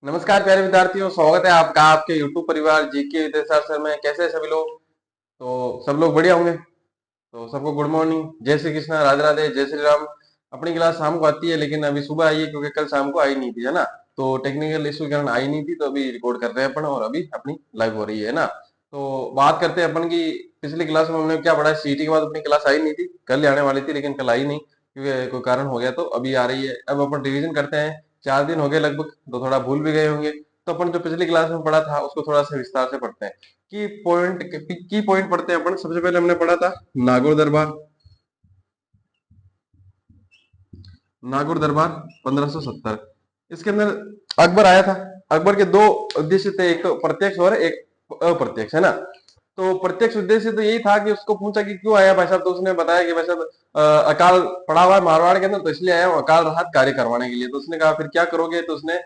नमस्कार प्यारे विद्यार्थियों, स्वागत है आपका आपके YouTube परिवार जीके विद्यासागर सर में। कैसे हैं सभी लोग? तो सब लोग बढ़िया होंगे। तो सबको गुड मॉर्निंग, जय श्री कृष्णा, राधे राधे, जय श्री राम। अपनी क्लास शाम को आती है लेकिन अभी सुबह आई है क्योंकि कल शाम को आई नहीं थी, है ना। तो टेक्निकल इशू के कारण आई नहीं थी, तो अभी रिकॉर्ड कर रहे हैं अपन और अभी अपनी लाइव हो रही है ना। तो बात करते हैं अपन की। पिछली क्लास में हमने क्या पढ़ा? सीटी के बाद अपनी क्लास आई नहीं थी, कल आने वाली थी लेकिन कल आई नहीं क्योंकि कोई कारण हो गया, तो अभी आ रही है। अब अपन रिवीजन करते हैं। 4 दिन हो गए लगभग, तो थोड़ा भूल भी गए होंगे। तो अपन जो पिछली क्लास में पढ़ा था उसको थोड़ा सा विस्तार से पढ़ते हैं। की पॉइंट पढ़ते हैं अपन। सबसे पहले हमने पढ़ा था नागौर दरबार। नागौर दरबार 1570। इसके अंदर अकबर आया था। अकबर के दो उद्देश्य थे, एक तो प्रत्यक्ष और एक अप्रत्यक्ष, है ना। तो प्रत्यक्ष उद्देश्य तो यही था कि उसको पूछा कि क्यों आया भाई साहब, तो उसने बताया कि भाई साहब अकाल पड़ा हुआ है मारवाड़ के अंदर, तो इसलिए आया हूँ अकाल राहत कार्य करवाने के लिए। तो उसने कहा फिर क्या करोगे? तो उसने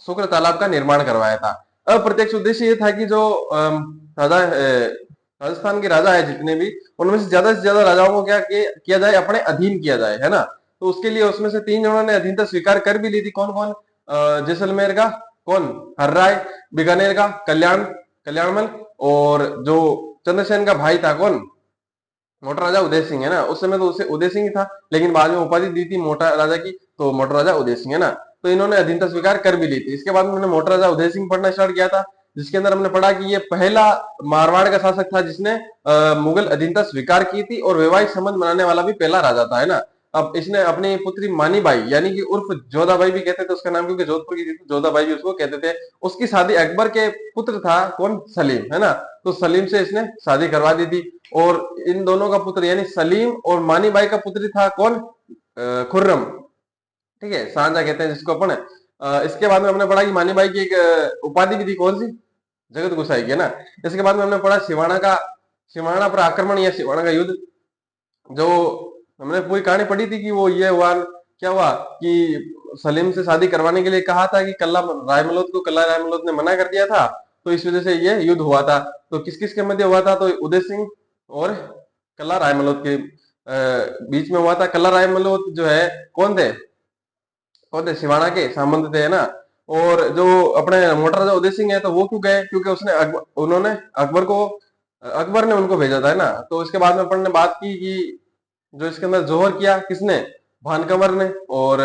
शुक्र तालाब का निर्माण करवाया था। अप्रत्यक्ष उद्देश्य ये था कि जो राजा राजस्थान के राजा है जितने भी, उनमें से ज्यादा राजाओं को क्या किया जाए, अपने अधीन किया जाए, है ना। तो उसके लिए उसमें से 3 जनों ने अधीनता स्वीकार कर भी ली थी। कौन कौन? जैसलमेर का कौन? हर्राय। बीकानेर का कल्याणमल। और जो चंद्रसेन का भाई था कौन? मोटा राजा उदय सिंह, है ना। उस समय तो उसे उदय सिंह ही था, लेकिन बाद में उपाधि दी थी मोटा राजा की, तो मोटा राजा उदय सिंह, है ना। तो इन्होंने अधीनता स्वीकार कर भी ली थी। इसके बाद उन्होंने मोटा राजा उदय सिंह पढ़ना स्टार्ट किया था, जिसके अंदर हमने पढ़ा कि ये पहला मारवाड़ का शासक था जिसने मुगल अधीनता स्वीकार की थी, और वैवाहिक संबंध बनाने वाला भी पहला राजा था, है ना। अब इसने अपनी पुत्री मानीबाई यानी कि उर्फ जोधाबाई भी कहते थे उसका नाम, क्योंकि जोधपुर की थी, तो जोधाबाई भी उसको कहते थे। उसकी शादी अकबर के पुत्र था कौन? सलीम, है ना। तो सलीम से इसने शादी करवा दी थी। और इन दोनों का पुत्र यानी सलीम और मानीबाई का पुत्र था कौन? खुर्रम। ठीक है, शाहजहां कहते हैं जिसको अपन। इसके बाद में हमने पढ़ा कि मानीबाई की एक उपाधि भी थी, कौन सी? जगत गोसाई की, है ना। इसके बाद में हमने पढ़ा सिवाना पर आक्रमण या सिवाना का युद्ध। जो हमने पूरी कहानी पढ़ी थी कि वो ये हुआ, क्या हुआ कि सलीम से शादी करवाने के लिए कहा था कि कल्ला रायमलोत ने मना कर दिया था। तो इस वजह से ये युद्ध हुआ था। तो किस किस के मध्य हुआ था? तो उदय सिंह और कल्ला रायमलोत के बीच में हुआ था। कल्ला रायमलोत जो है कौन थे? सिवाना के संबंध थे, है ना। और जो अपने मोटा राजा उदय सिंह है, तो वो क्यों गए? क्योंकि उन्होंने अकबर ने उनको भेजा था, है ना। तो इसके बाद में अपन ने बात की कि जो इसके अंदर जोहर किया किसने? भानकंवर ने। और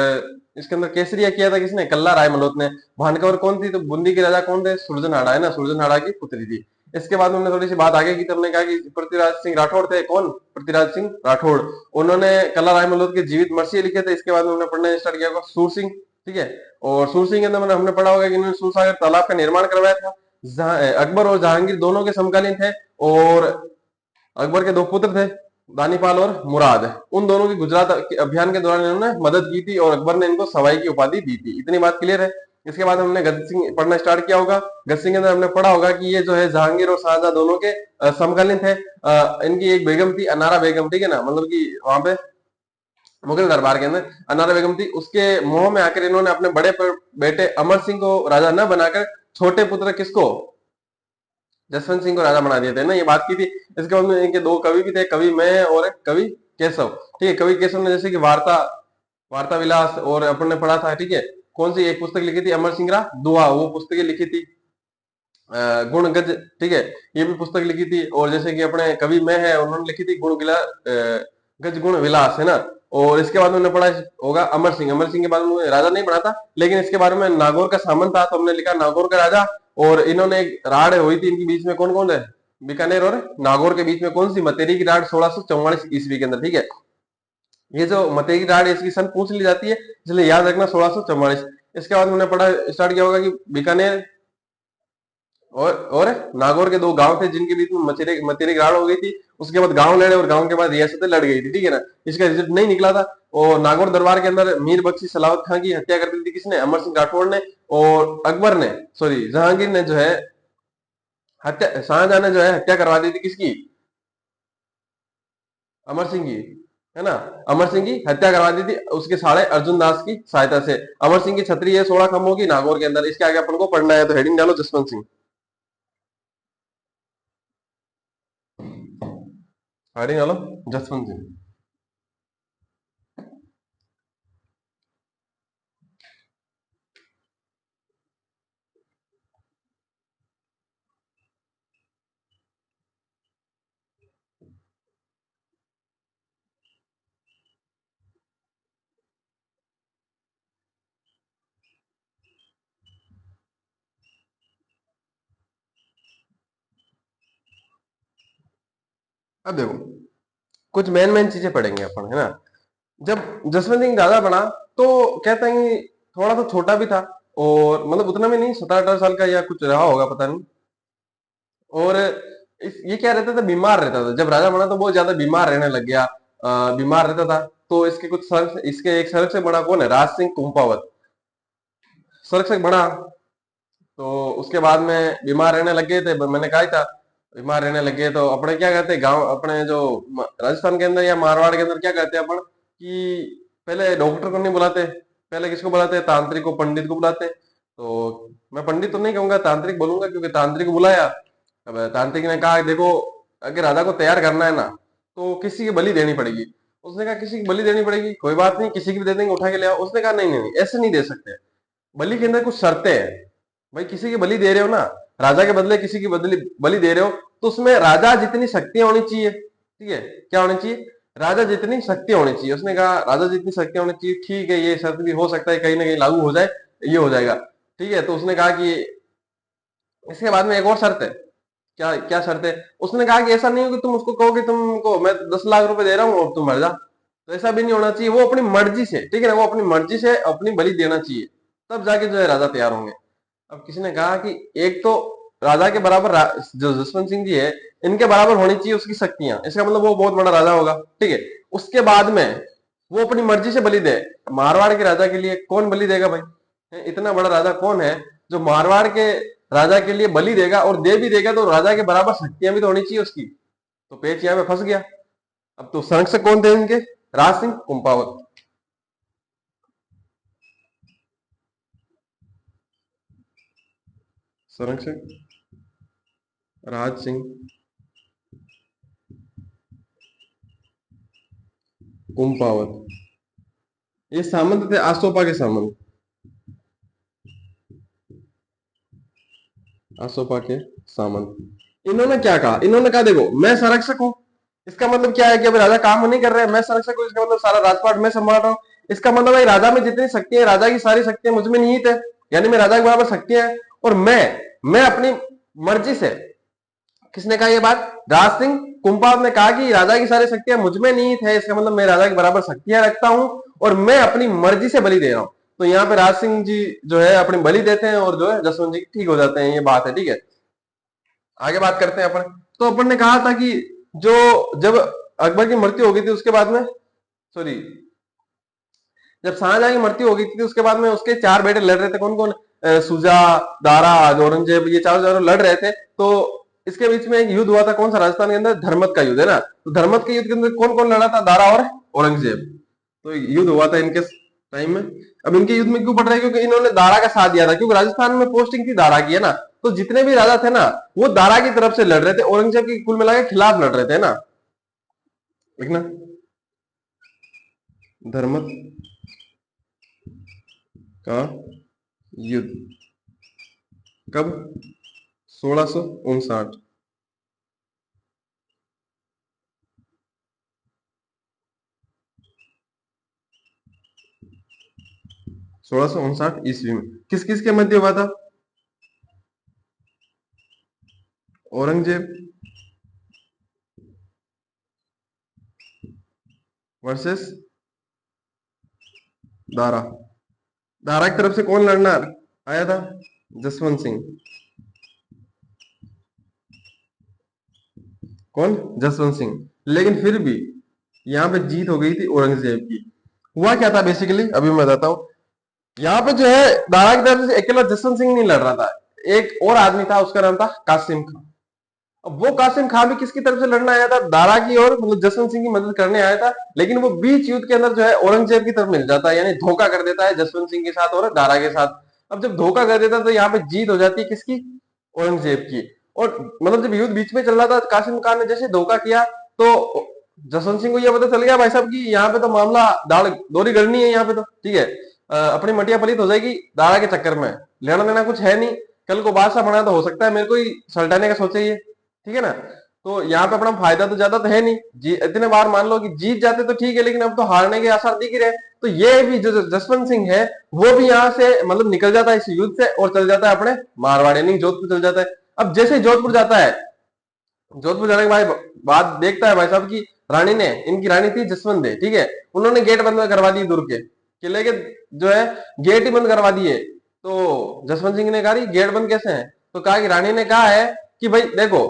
इसके अंदर केसरिया किया था किसने? कल्ला रायमलोत ने। भानकंवर कौन थी? तो बूंदी के राजा कौन थे? सुरजनहाड़ा, है ना। सुरजनहाड़ा की पुत्री थी। इसके बाद हमने थोड़ी सी बात आगे की, तो हमने कहा कि पृथ्वीराज सिंह राठौड़ थे। कौन? पृथ्वीराज सिंह राठौड़। उन्होंने कल्ला रायमलोत के जीवित मरसिए लिखे थे। इसके बाद में हमने पढ़ना स्टार्ट किया होगा सूर सिंह। ठीक है। और सूर सिंह के अंदर हमने पढ़ा होगा कि इन्होंने सूरसागर तालाब का निर्माण करवाया था। अकबर और जहांगीर दोनों के समकालीन थे। और अकबर के 2 पुत्र थे, दानीपाल और मुराद। उन दोनों की गुजरात के अभियान के दौरान इन्होंने मदद की थी, और अकबर ने इनको सवाई की उपाधि दी थी। इतनी बात क्लियर है। इसके बाद हमने गद सिंह पढ़ना स्टार्ट किया होगा। गद सिंह के अंदर हमने पढ़ा होगा कि ये जो है जहांगीर और शाहजहां दोनों के समकालीन थे। इनकी एक बेगम थी अनारा बेगम, ठीक है ना, मतलब कि वहां पे मुगल दरबार के अंदर अनारा बेगम थी। उसके मोह में आकर इन्होंने अपने बेटे अमर सिंह को राजा न बनाकर छोटे पुत्र किसको? जसवंत सिंह को राजा बना दिए थे ना, ये बात की थी। इसके बाद में इनके 2 कवि भी थे, कवि मैं और एक कवि केशव। ठीक है, कवि केशव ने जैसे कि वार्ता वार्ता विलास और अपन ने पढ़ा था। ठीक है, कौन सी एक पुस्तक लिखी थी? अमर सिंह दुआ, वो पुस्तकें लिखी थी। गुण गज, ठीक है, ये भी पुस्तक लिखी थी। और जैसे कि अपने कवि मैं है, उन्होंने लिखी थी गज गुण विलास, है ना। और इसके बाद में हमने पढ़ा होगा अमर सिंह के बाद में राजा नहीं बना था, लेकिन इसके बारे में नागौर का सामंत था, तो हमने लिखा नागौर का राजा। और इन्होंने एक राड़ हुई थी इनके बीच में, कौन कौन है? बीकानेर और नागौर के बीच में कौन सी? मतेरी की राड़ 1644 ईस्वी के अंदर। ठीक है, ये जो मतेरी की राड़ इसकी सन पूछ ली जाती है, इसलिए याद रखना 1644। इसके बाद हमने पढ़ा स्टार्ट किया होगा कि बीकानेर और नागौर के 2 गांव थे जिनके बीच में मतेरी गाड़ हो गई थी। उसके बाद गांव लड़े और गांव के बाद रियासतें लड़ गई थी, ठीक है ना। इसका रिजल्ट नहीं निकला था। और नागौर दरबार के अंदर मीर बख्शी सलावत खान की हत्या कर दी थी किसने? अमर सिंह राठौड़ ने। और अकबर ने, सॉरी, जहांगीर ने जो है शाहजहां ने जो है हत्या करवा दी थी किसकी? अमर सिंह की, है ना। अमर सिंह की हत्या करवा दी थी उसके साले अर्जुन दास की सहायता से। अमर सिंह की छतरी है 16 खंभों की नागौर के अंदर। इसके आगे अपन को पढ़ना है, तो हेडिंग डालो जसवंत सिंह। हेडिंग डालो जसवंत सिंह। अब देखो, कुछ मेन मेन चीजें पढ़ेंगे अपन, है ना। जब जसवंत सिंह राजा बना तो कहते हैं कि थोड़ा सा छोटा भी था, और मतलब उतना भी नहीं, 17-18 साल का या कुछ रहा होगा, पता नहीं। और ये क्या रहता था, बीमार रहता था। जब राजा बना तो बहुत ज्यादा बीमार रहने लग गया, बीमार रहता था। तो इसके कुछ सर्क, इसके एक सर्क से बड़ा कौन है, राज सिंह कुंपावत, सर्क से बड़ा। तो उसके बाद में बीमार रहने लग गए थे, मैंने कहा ही था, बीमार रहने लग गए। तो अपने क्या करते, गांव अपने जो राजस्थान के अंदर या मारवाड़ के अंदर क्या करते हैं अपन, कि पहले डॉक्टर को नहीं बुलाते, पहले किसको बुलाते हैं, तांत्रिक को, पंडित को बुलाते हैं। तो मैं पंडित तो नहीं कहूंगा, तांत्रिक बोलूंगा, क्योंकि तांत्रिक को बुलाया। अब तांत्रिक ने कहा, देखो अगर राजा को तैयार करना है ना, तो किसी की बलि देनी पड़ेगी। उसने कहा किसी की बलि देनी पड़ेगी, कोई बात नहीं, किसी की भी दे देंगे, उठा के ले आओ। उसने कहा नहीं नहीं नहीं, ऐसे नहीं दे सकते, बलि के अंदर कुछ शर्तें हैं। भाई किसी की बलि दे रहे हो ना, राजा के बदले किसी की बदली बलि दे रहे हो, तो उसमें राजा जितनी शक्तियां होनी चाहिए, ठीक है, क्या होनी चाहिए, राजा जितनी शक्तियां होनी चाहिए। उसने कहा राजा जितनी शक्तियां होनी चाहिए, ठीक है, ये शर्त भी हो सकता है कहीं ना कहीं लागू हो जाए, ये हो जाएगा, ठीक है। तो उसने कहा कि इसके बाद में एक और शर्त है। क्या क्या शर्त है, उसने कहा कि ऐसा नहीं हो कि तुम उसको कहो कि तुमको मैं 10 लाख रुपए दे रहा हूँ और तुम मर जा। तो ऐसा भी नहीं होना चाहिए, वो अपनी मर्जी से, ठीक है ना, वो अपनी मर्जी से अपनी बलि देना चाहिए, तब जाके जो है राजा तैयार होंगे। अब किसी ने कहा कि एक तो राजा के बराबर जो जसवंत सिंह जी है, इनके बराबर होनी चाहिए उसकी शक्तियां, इसका मतलब वो बहुत बड़ा राजा होगा, ठीक है। उसके बाद में वो अपनी मर्जी से बलि दे। मारवाड़ के राजा के लिए कौन बलि देगा भाई, इतना बड़ा राजा कौन है जो मारवाड़ के राजा के लिए बलि देगा, और दे भी देगा तो राजा के बराबर शक्तियां भी तो होनी चाहिए उसकी। तो पेच यहाँ पे फंस गया। अब तो संरक्षक कौन थे इनके, राज सिंह कुंपावत। संरक्षक राज सिंह कुंपावत, ये सामंत थे, आसोपा के सामंत, आसोपा के सामंत। इन्होंने क्या कहा, इन्होंने कहा देखो मैं संरक्षक हूं, इसका मतलब क्या है कि अभी राजा काम नहीं कर रहे हैं, मैं संरक्षक हूं, इसका मतलब सारा राजपाट मैं संभाल रहा हूं। इसका मतलब है राजा में जितनी शक्ति है, राजा की सारी शक्तियां मुझ में निहित है, यानी मैं राजा के बराबर शक्तियां है। और मैं अपनी मर्जी से, किसने कहा ये बात, राज सिंह कुंपावत ने कहा कि राजा की सारी शक्तियां मुझ में निहित है, इसका मतलब मैं राजा के बराबर शक्तियां रखता हूं, और मैं अपनी मर्जी से बलि दे रहा हूं। तो यहाँ पे राज सिंह जी जो है अपनी बलि देते हैं, और जो है जसवंत जी ठीक हो जाते हैं, ये बात है, ठीक है। आगे बात करते हैं अपन। तो अपन ने कहा था कि जो जब अकबर की मृत्यु हो गई थी उसके बाद में, सॉरी, जब शाहजहां की मृत्यु हो गई थी उसके बाद में उसके 4 बेटे लड़ रहे थे, कौन कौन, सुजा, दारा, औरंगजेब, ये चारों लड़ रहे थे। तो इसके बीच में एक युद्ध हुआ था, कौन सा, राजस्थान के अंदर धर्मत का युद्ध, है ना। तो धर्मत के युद्ध के अंदर कौन कौन लड़ा था, दारा और औरंगजेब। तो युद्ध हुआ था इनके टाइम में। अब इनके युद्ध में क्यों पड़ रहा है, क्योंकि इन्होंने दारा का साथ दिया था, क्योंकि राजस्थान में पोस्टिंग थी दारा की, है ना। तो जितने भी राजा थे ना, वो दारा की तरफ से लड़ रहे थे, औरंगजेब की कुल मिला के खिलाफ लड़ रहे थे, ना, लिखना, धर्मत का युद्ध कब, 1659, 1659 ईस्वी में किस किस के मध्य हुआ था, औरंगजेब वर्सेस दारा। दारा की तरफ से कौन लड़ना आया था, जसवंत सिंह, कौन, जसवंत सिंह। लेकिन फिर भी यहाँ पे जीत हो गई थी औरंगजेब की। हुआ क्या था बेसिकली, अभी मैं बताता हूँ। यहाँ पे जो है दारा की तरफ से अकेला जसवंत सिंह नहीं लड़ रहा था, एक और आदमी था, उसका नाम था कासिम खान। अब वो कासिम खान भी किसकी तरफ से लड़ना आया था, दारा की, और मतलब जसवंत सिंह की मदद करने आया था। लेकिन वो बीच युद्ध के अंदर जो है औरंगजेब की तरफ मिल जाता है, यानी धोखा कर देता है जसवंत सिंह के साथ और दारा के साथ। अब जब धोखा कर देता है तो यहाँ पे जीत हो जाती है किसकी, औरंगजेब की। और मतलब जब युद्ध बीच में चल रहा था, कासिम खान ने जैसे धोखा किया, तो जसवंत सिंह को यह पता चल गया भाई साहब की यहाँ पे तो मामला दाल दोरी गढ़नी है, यहाँ पे तो ठीक है, अपनी मटिया पलीत हो जाएगी दारा के चक्कर में, लेना देना कुछ है नहीं, कल को बादशाह बना तो हो सकता है मेरे को ही सल्टाने का सोचे ये, ठीक है ना। तो यहाँ पे अपना फायदा तो ज्यादा तो है नहीं, इतने बार मान लो कि जीत जाते तो ठीक है, लेकिन अब तो हारने के आसार दिख ही रहे। तो ये भी जो जसवंत सिंह है, वो भी यहाँ से मतलब निकल जाता है इस युद्ध से, और चल जाता है अपने मारवाड़, यानी जोधपुर चल जाता है। अब जैसे जोधपुर जाता है, जोधपुर जाने के भाई बात देखता है भाई साहब की रानी ने, इनकी रानी थी जसवंत दे, ठीक है, उन्होंने गेट बंद करवा दी दुर्ग के किले के, जो है गेट ही बंद करवा दिए। तो जसवंत सिंह ने कहा गेट बंद कैसे है, तो कहा कि रानी ने कहा है कि भाई देखो,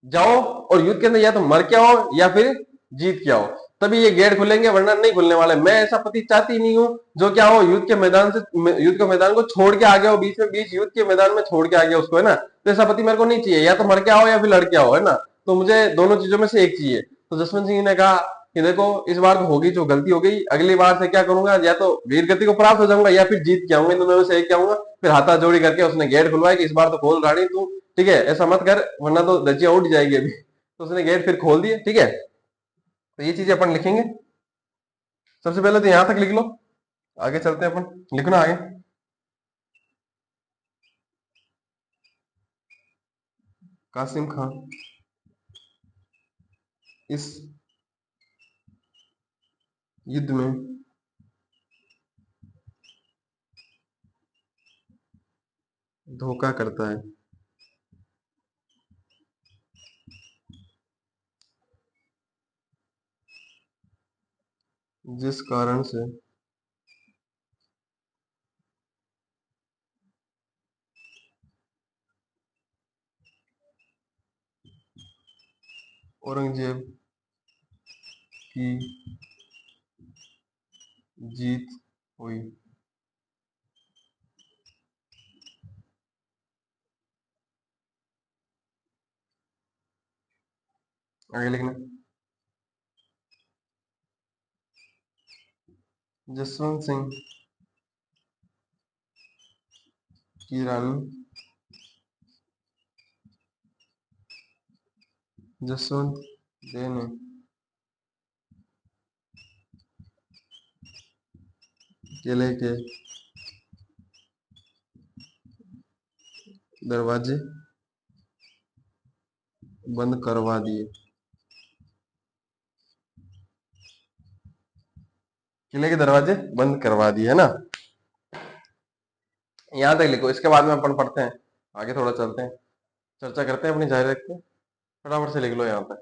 जाओ और युद्ध के अंदर या तो मर के आओ या फिर जीत के आओ, तभी ये गेट खुलेंगे, वरना नहीं खुलने वाले। मैं ऐसा पति चाहती नहीं हूँ जो क्या हो युद्ध के मैदान से, युद्ध के मैदान को छोड़ के आ गया हो, बीच में बीच युद्ध के मैदान में छोड़ के आ गया उसको, है ना। तो ऐसा पति मेरे को नहीं चाहिए, या तो मर के आओ या फिर लड़ के आओ, है ना। तो मुझे दोनों चीजों में से एक चाहिए। तो जसवंत सिंह ने कहा कि देखो इस बार तो होगी जो गलती हो गई, अगली बार से क्या करूंगा, या तो वीर गति को प्राप्त हो जाऊंगा या फिर जीत के आऊंगा, इन दोनों में से एक क्या आऊंगा। फिर हाथा जोड़ी करके उसने गेट खुलवाया कि इस बार तो खोल रानी तू, ठीक है, ऐसा मत कर वरना तो धज्जियां उड़ जाएगी अभी। तो उसने गेट फिर खोल दिए, ठीक है। तो ये चीजें अपन लिखेंगे, सबसे पहले तो यहां तक लिख लो, आगे चलते हैं अपन, लिखना आगे। कासिम खान इस युद्ध में धोखा करता है, जिस कारण से औरंगजेब की जीत हुई। आगे लिखना, जसवंत सिंह की रानी जसवंत दे ने किले के दरवाजे बंद करवा दिए। किले के दरवाजे बंद करवा दिए, है ना। यहां तक लिखो, इसके बाद में अपन पढ़ते हैं, आगे थोड़ा चलते हैं, चर्चा करते हैं अपनी जारी रखते हैं। फटाफट से लिख लो यहाँ पे।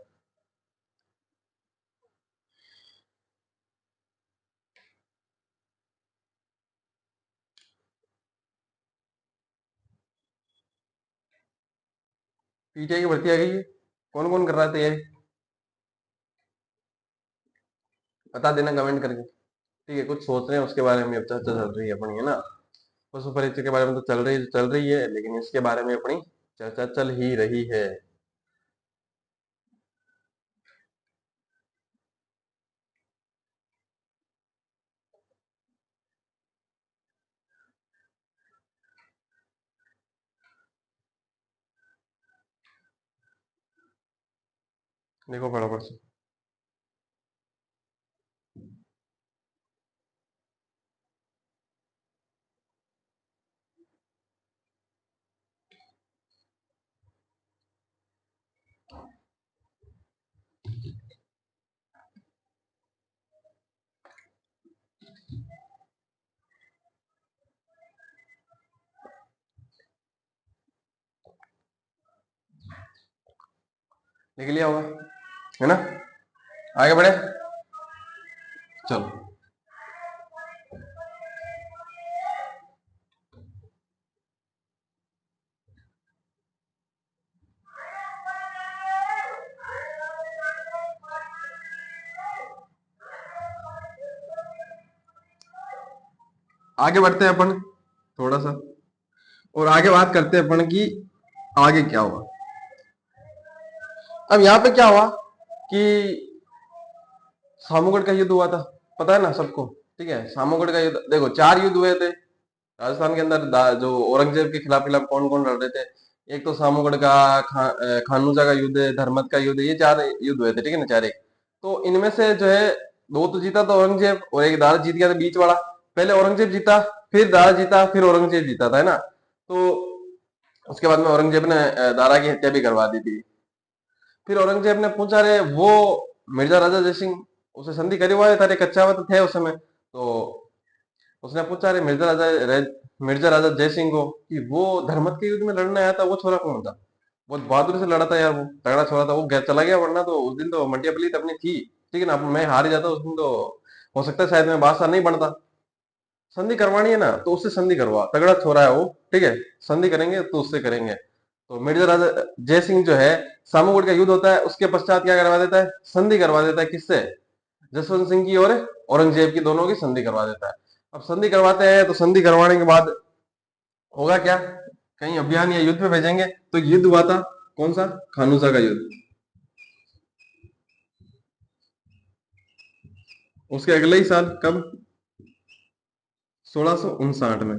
पीटीआई की भर्ती आ गई है, कौन कौन कर रहा है तैयारी, बता देना कमेंट करके, ठीक है। कुछ सोच रहे हैं उसके बारे में अब चर्चा चल रही है अपनी, है ना। पशु परीक्षा के बारे में तो चल रही है, लेकिन इसके बारे में अपनी चर्चा चल ही रही है। देखो फटाफट से, लिख लिया होगा, है ना। आगे बढ़े, चलो। आगे बढ़ते हैं अपन थोड़ा सा, और आगे बात करते हैं अपन की आगे क्या हुआ। अब यहाँ पे क्या हुआ कि सामूगढ़ का युद्ध हुआ था, पता है ना सबको, ठीक है। सामूगढ़ का युद्ध, देखो 4 युद्ध हुए थे राजस्थान के अंदर, जो औरंगजेब के खिलाफ खिलाफ कौन कौन लड़ रहे थे। एक तो सामूगढ़ का, खानूजा का युद्ध है, धर्मत का युद्ध है, ये 4 युद्ध हुए थे, ठीक है ना, 4 एक। तो इनमें से जो है 2 तो जीता था औरंगजेब, और एक दारा जीत गया था बीच वाला। पहले औरंगजेब जीता, फिर दारा जीता, फिर औरंगजेब जीता था, है ना। तो उसके बाद में औरंगजेब ने दारा की हत्या भी करवा दी थी। फिर औरंगजेब ने पूछा, रे वो मिर्जा राजा जयसिंह, उसे संधि करी हुआ है, तारे कच्चावत थे उस समय। तो उसने पूछा, रे मिर्जा राजा जय सिंह को कि वो धर्मत के युद्ध में लड़ने आया था, वो छोरा कौन था। बहुत बहादुरी से लड़ा था यार, वो तगड़ा छोरा था वो, चला गया, वरना तो उस दिन तो मंटिया पलीत अपनी थी, ठीक है ना, मैं हार ही जाता उस दिन तो, हो सकता है शायद मैं बादशाह नहीं बनता। संधि करवानी है ना तो उससे संधि करवा, तगड़ा छोरा है वो, ठीक है, संधि करेंगे तो उससे करेंगे। तो मिर्जा राजा जय सिंह जो है, सामूगढ़ का युद्ध होता है, उसके पश्चात क्या करवा देता है, संधि करवा देता है, किससे, जसवंत सिंह की और औरंगजेब की, दोनों की संधि करवा देता है। अब संधि करवाते हैं तो संधि करवाने के बाद होगा क्या, कहीं अभियान या युद्ध पे भेजेंगे, तो युद्ध हुआ था कौन सा, खानूसा का युद्ध। उसके अगले ही साल, कब, 1659 में।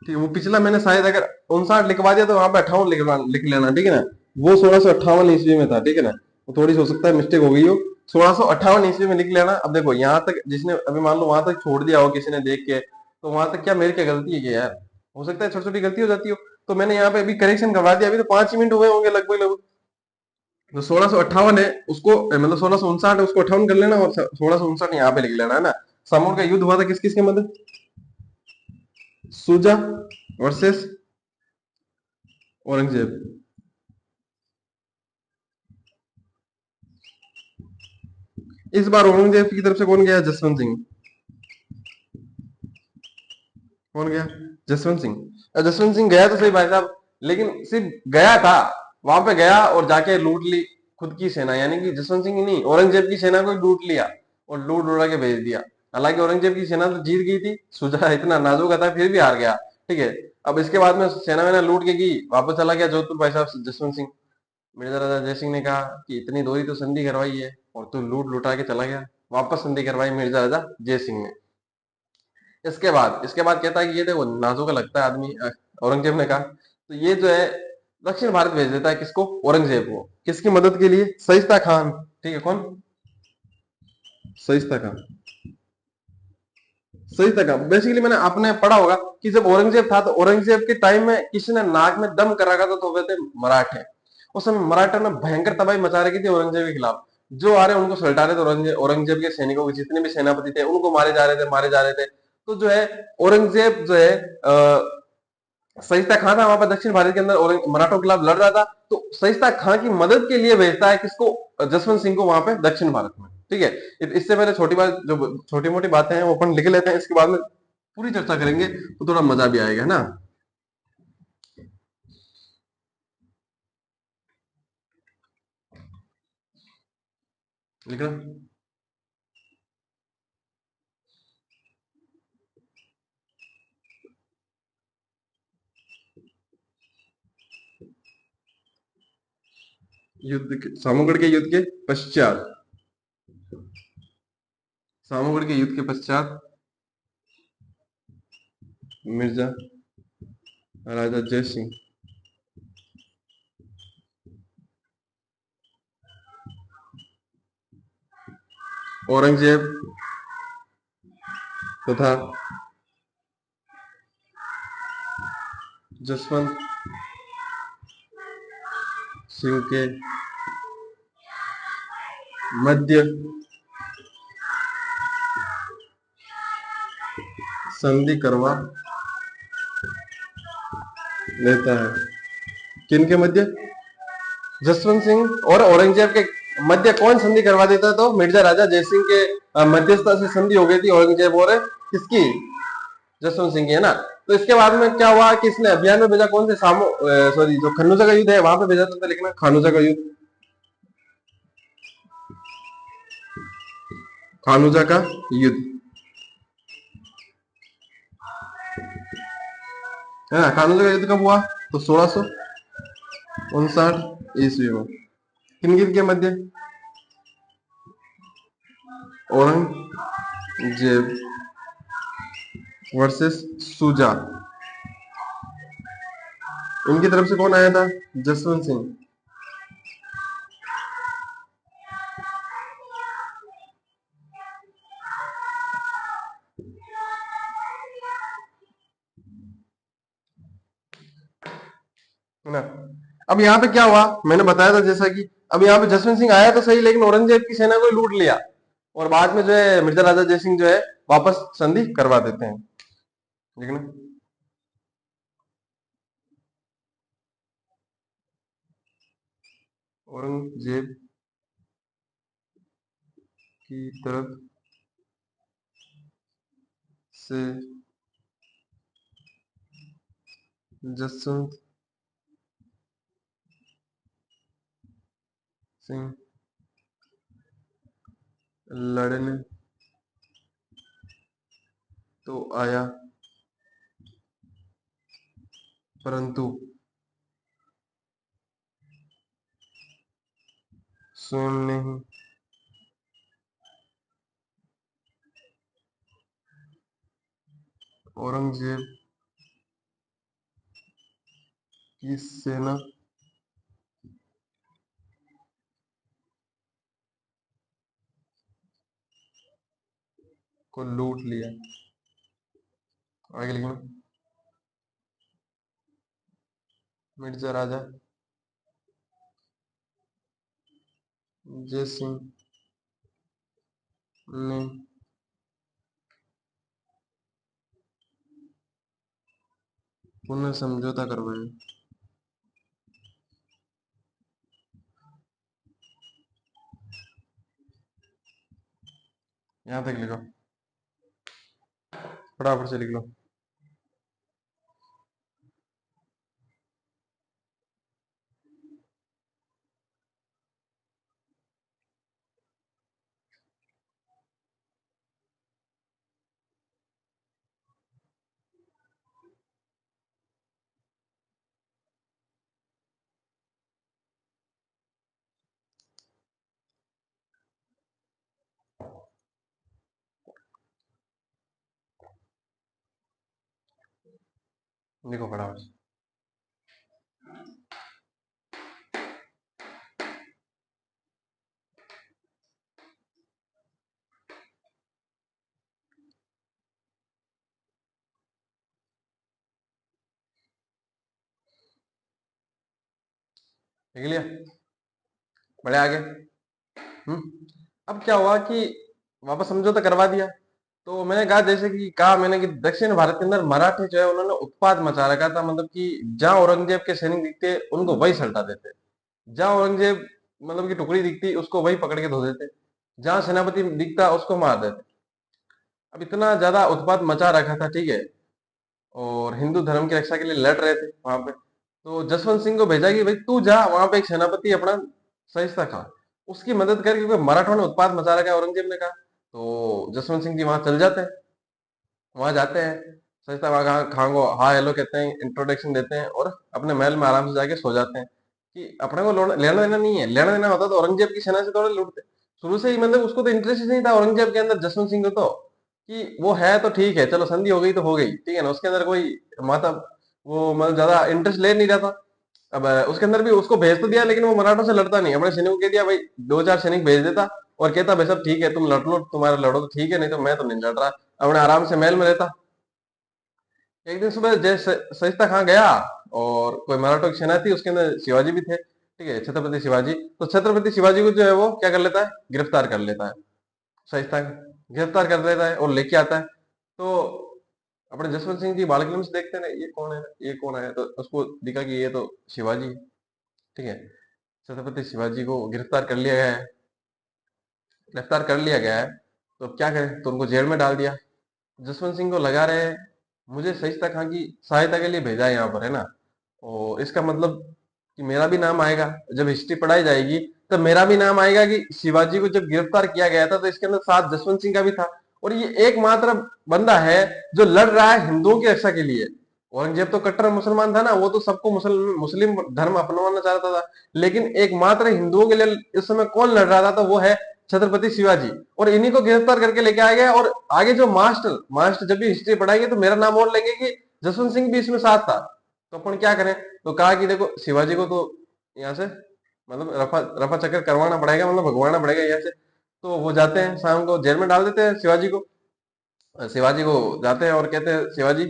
ठीक है, वो पिछला मैंने शायद अगर 59 लिखवा दिया तो वहां पे 58 लिख लेना, ठीक है ना। वो 1658 ईस्वी में था, ठीक है ना, वो थोड़ी सी हो सकता है मिस्टेक हो गई हो, 1658 ईस्वी में लिख लेना। अब देखो यहाँ तक जिसने अभी मान लो वहां तक छोड़ दिया हो किसी ने देख के, तो वहां तक क्या मेरी क्या गलती है क्या यार, हो सकता है छोटी छोटी गलती हो जाती हो। तो मैंने यहाँ पे अभी करेक्शन करवा दिया, अभी तो 5 ही मिनट हुए होंगे लगभग लगभग। तो 1658 है उसको, मतलब 1659 है उसको 58 कर लेना, और 1659 यहाँ पे लिख लेना, है ना। सामूर का युद्ध हुआ था किस किस के मध्य, सुजा वर्सेस औरंगजेब। इस बार औरंगजेब की तरफ से कौन गया, जसवंत सिंह। कौन गया, जसवंत सिंह। जसवंत सिंह गया तो सही भाई साहब, लेकिन सिर्फ गया था, वहां पे गया और जाके लूट ली खुद की सेना, यानी कि जसवंत सिंह ही नहीं, औरंगजेब की सेना को लूट लिया और लूट उड़ा के भेज दिया। हालांकि औरंगजेब की सेना तो जीत गई थी, सुजा इतना नाजुक था फिर भी हार गया, ठीक है। अब इसके बाद में सेना वेना लूट के गई, वापस चला गया जोधपुर भाई साहब जसवंत सिंह। मिर्जा राजा जय सिंह ने कहा कि इतनी दोरी तो संधि करवाई है और तू लूट लुटा के चला गया, वापस संधि करवाई मिर्जा राजा जय सिंह ने। इसके बाद कहता है कि ये देखो नाजों का लगता है आदमी, औरंगजेब ने कहा, तो ये जो है दक्षिण भारत भेज देता है, किसको, औरंगजेब को, किसकी मदद के लिए, सहिस्ता खान, ठीक है, कौन, सहिस्ता खान। सहिस्ता खान बेसिकली मैंने आपने पढ़ा होगा कि जब औरंगजेब था तो औरंगजेब के टाइम में किसी ने नाक में दम कर रखा था, तो वे थे मराठे। उस समय मराठा ने भयंकर तबाही मचा रखी थी औरंगजेब के खिलाफ, जो आ रहे उनको सलटा रहे थे, औरंगजेब के सैनिकों के जितने भी सेनापति थे उनको मारे जा रहे थे, मारे जा रहे थे। तो जो है औरंगजेब जो है सहिस्ता खां था वहां पर दक्षिण भारत के अंदर, और मराठों के खिलाफ लड़ रहा था, तो सहिस्ता खां की मदद के लिए भेजता है किसको, जसवंत सिंह को वहां पे दक्षिण भारत में, ठीक है। इससे पहले छोटी बात, जो छोटी मोटी बातें हैं वो अपन लिख लेते हैं, इसके बाद में पूरी चर्चा करेंगे तो थोड़ा मजा भी आएगा, है ना। लिखना, सामूगढ़ के युद्ध के पश्चात, सामूगढ़ के युद्ध के पश्चात मिर्जा राजा जय सिंह औरंगजेब तथा जसवंत सिंह के मध्य संधि करवा लेता है, किनके मध्य, जसवंत सिंह और औरंगजेब के मध्य कौन संधि करवा देता है, तो मिर्जा राजा जयसिंह के मध्यस्थता से संधि हो गई थी औरंगजेब और किसकी, जसवंत सिंह की, है ना। तो इसके बाद में क्या हुआ कि इसने अभियान में भेजा कौन से, सॉरी जो खन्नूजा का युद्ध है वहां पे भेजा था, लिखना खानूजा का युद्ध, खानूजा का युद्ध, है ना। खानूजा का युद्ध कब हुआ, तो 1659 ईस्वी में, किन किन के मध्य, औरंगजेब वर्सेस सुजा, इनकी तरफ से कौन आया था, जसवंत सिंह। है ना। अब यहाँ पे क्या हुआ, मैंने बताया था जैसा कि अब यहाँ पे जसवंत सिंह आया तो सही, लेकिन औरंगजेब की सेना को लूट लिया, और बाद में जो है मिर्जा राजा जय सिंह जो है वापस संधि करवा देते हैं, ठीक है ना। औरंगजेब की तरफ से जसवंत सिंह लड़ने तो आया, परंतु स्वयं ने ही औरंगजेब की सेना को लूट लिया। आगे लिखना, मिर्जा राजा जय सिंह ने पुनः समझौता करवाया। यहाँ तक लिखो, फटाफट से लिख लो। लिखो फटाफट से। लिख लिया, बढ़े आगे। अब क्या हुआ कि वापस समझौता करवा दिया। तो मैंने कहा, जैसे कि कहा मैंने कि दक्षिण भारत के अंदर मराठे जो है उन्होंने उत्पाद मचा रखा था, मतलब कि जहां औरंगजेब के सैनिक दिखते उनको वही सल्टा देते, जहां औरंगजेब मतलब की टुकड़ी दिखती उसको वही पकड़ के धो देते, जहां सेनापति दिखता उसको मार देते। अब इतना ज्यादा उत्पाद मचा रखा था, ठीक है, और हिंदू धर्म की रक्षा के लिए लड़ रहे थे वहां पे। तो जसवंत सिंह को भेजा कि भाई तू जा वहां पे, एक सेनापति अपना सहिस्ता खां, उसकी मदद कर, क्योंकि मराठों ने उत्पाद मचा रखा है, औरंगजेब ने कहा। तो जसवंत सिंह जी वहां चल जाते हैं, वहां जाते हैं, सहिस्ता वहां खां को हाँ हेलो कहते हैं, इंट्रोडक्शन देते हैं और अपने महल में आराम से जाके सो जाते हैं कि अपने को लेना देना नहीं है। लेना देना होता तो औरंगजेब की सेना से थोड़े लूटते। शुरू से ही मतलब उसको तो इंटरेस्ट ही नहीं था औरंगजेब के अंदर, जसवंत सिंह को तो, कि वो है तो ठीक है, चलो संधि हो गई तो हो गई, ठीक है ना, उसके अंदर कोई माता वो मतलब ज्यादा इंटरेस्ट ले नहीं रहा था। अब उसके अंदर भी उसको भेज तो दिया, लेकिन वो मराठों से लड़ता नहीं, अपने सैनिक को कह दिया भाई दो चार सैनिक भेज देता और कहता भाई सब ठीक है तुम लड़ लो, तुम्हारा लड़ो तो ठीक है, नहीं तो मैं तो नहीं लड़ रहा, अपने आराम से महल में रहता। एक दिन सुबह जय सहिस्ता खां गया और कोई मराठों की सेना थी, उसके अंदर शिवाजी भी थे, ठीक है, छत्रपति शिवाजी। तो छत्रपति शिवाजी को जो है वो क्या कर लेता है, गिरफ्तार कर लेता है, सहिस्ता गिरफ्तार कर लेता है और लेके आता है। तो अपने जसवंत सिंह जी बालकिरण से देखते हैं ना, ये कौन है, ये कौन है, तो उसको दिखा कि ये तो शिवाजी है, ठीक है। छत्रपति शिवाजी को गिरफ्तार कर लिया गया है, गिरफ्तार कर लिया गया है। तो अब क्या करें, तो उनको जेल में डाल दिया। जसवंत सिंह को लगा रहे मुझे सहिस्ता खां की सहायता के लिए भेजा है यहाँ पर, है ना, और इसका मतलब कि मेरा भी नाम आएगा, जब हिस्ट्री पढ़ाई जाएगी तब मेरा भी नाम आएगा कि शिवाजी को जब गिरफ्तार किया गया था तो इसके अंदर साथ जसवंत सिंह का भी था। और ये एकमात्र बंदा है जो लड़ रहा है हिंदुओं की रक्षा के लिए। औरंगजेब तो कट्टर मुसलमान था ना, वो तो सबको मुस्लिम धर्म अपनाना चाहता था, लेकिन एकमात्र हिंदुओं के लिए इस समय कौन लड़ रहा था, तो वो है छत्रपति शिवाजी। और इन्हीं को गिरफ्तार करके लेके आए गए। और आगे जो मास्टर मास्टर जब भी हिस्ट्री पढ़ाएंगे तो मेरा नाम और लेंगे कि जसवंत सिंह भी इसमें साथ था। तो अपन क्या करें, तो कहा कि देखो शिवाजी को तो यहाँ से मतलब रफा रफा चक्कर करवाना पड़ेगा, मतलब भगवाना पड़ेगा यहाँ से। तो वो जाते हैं, शाम को जेल में डाल देते हैं शिवाजी को। शिवाजी को जाते हैं और कहते हैं शिवाजी,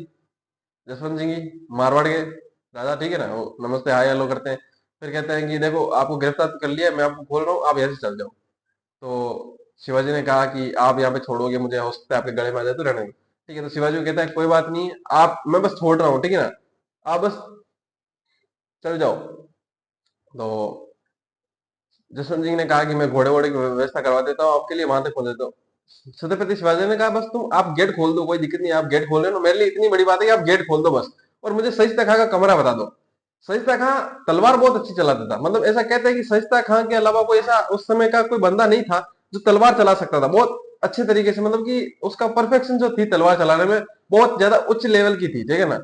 जसवंत सिंह जी मारवाड़ के राजा, ठीक है ना, वो नमस्ते हाय हेलो करते हैं। फिर कहते हैं कि देखो आपको गिरफ्तार कर लिया, मैं आपको खोल रहा हूँ, आप यहाँ से चल जाओ। तो शिवाजी ने कहा कि आप यहाँ पे छोड़ोगे मुझे, हो सकता है आपके गले में आ जाए तो रहने दो, ठीक है। तो शिवाजी को कहता है कोई बात नहीं, आप मैं बस छोड़ रहा हूँ, ठीक है ना, आप बस चल जाओ। तो जसवंत सिंह ने कहा कि मैं घोड़े वोड़े की व्यवस्था करवा देता हूँ आपके लिए, वहां तक पहुंच देता हूँ। छत्रपति शिवाजी ने कहा बस तुम आप गेट खोल दो, कोई दिक्कत नहीं, आप गेट खोल रहे हो, मेरे लिए इतनी बड़ी बात है कि आप गेट खोल दो बस, और मुझे सहिस्ता खां का कमरा बता दो। सहिस्ता खां तलवार बहुत अच्छी चलाता था, मतलब ऐसा कहते हैं कि सहिस्ता खां के अलावा कोई ऐसा उस समय का कोई बंदा नहीं था जो तलवार चला सकता था बहुत अच्छे तरीके से, मतलब कि उसका परफेक्शन जो थी तलवार चलाने में बहुत ज्यादा उच्च लेवल की थी, ठीक है ना,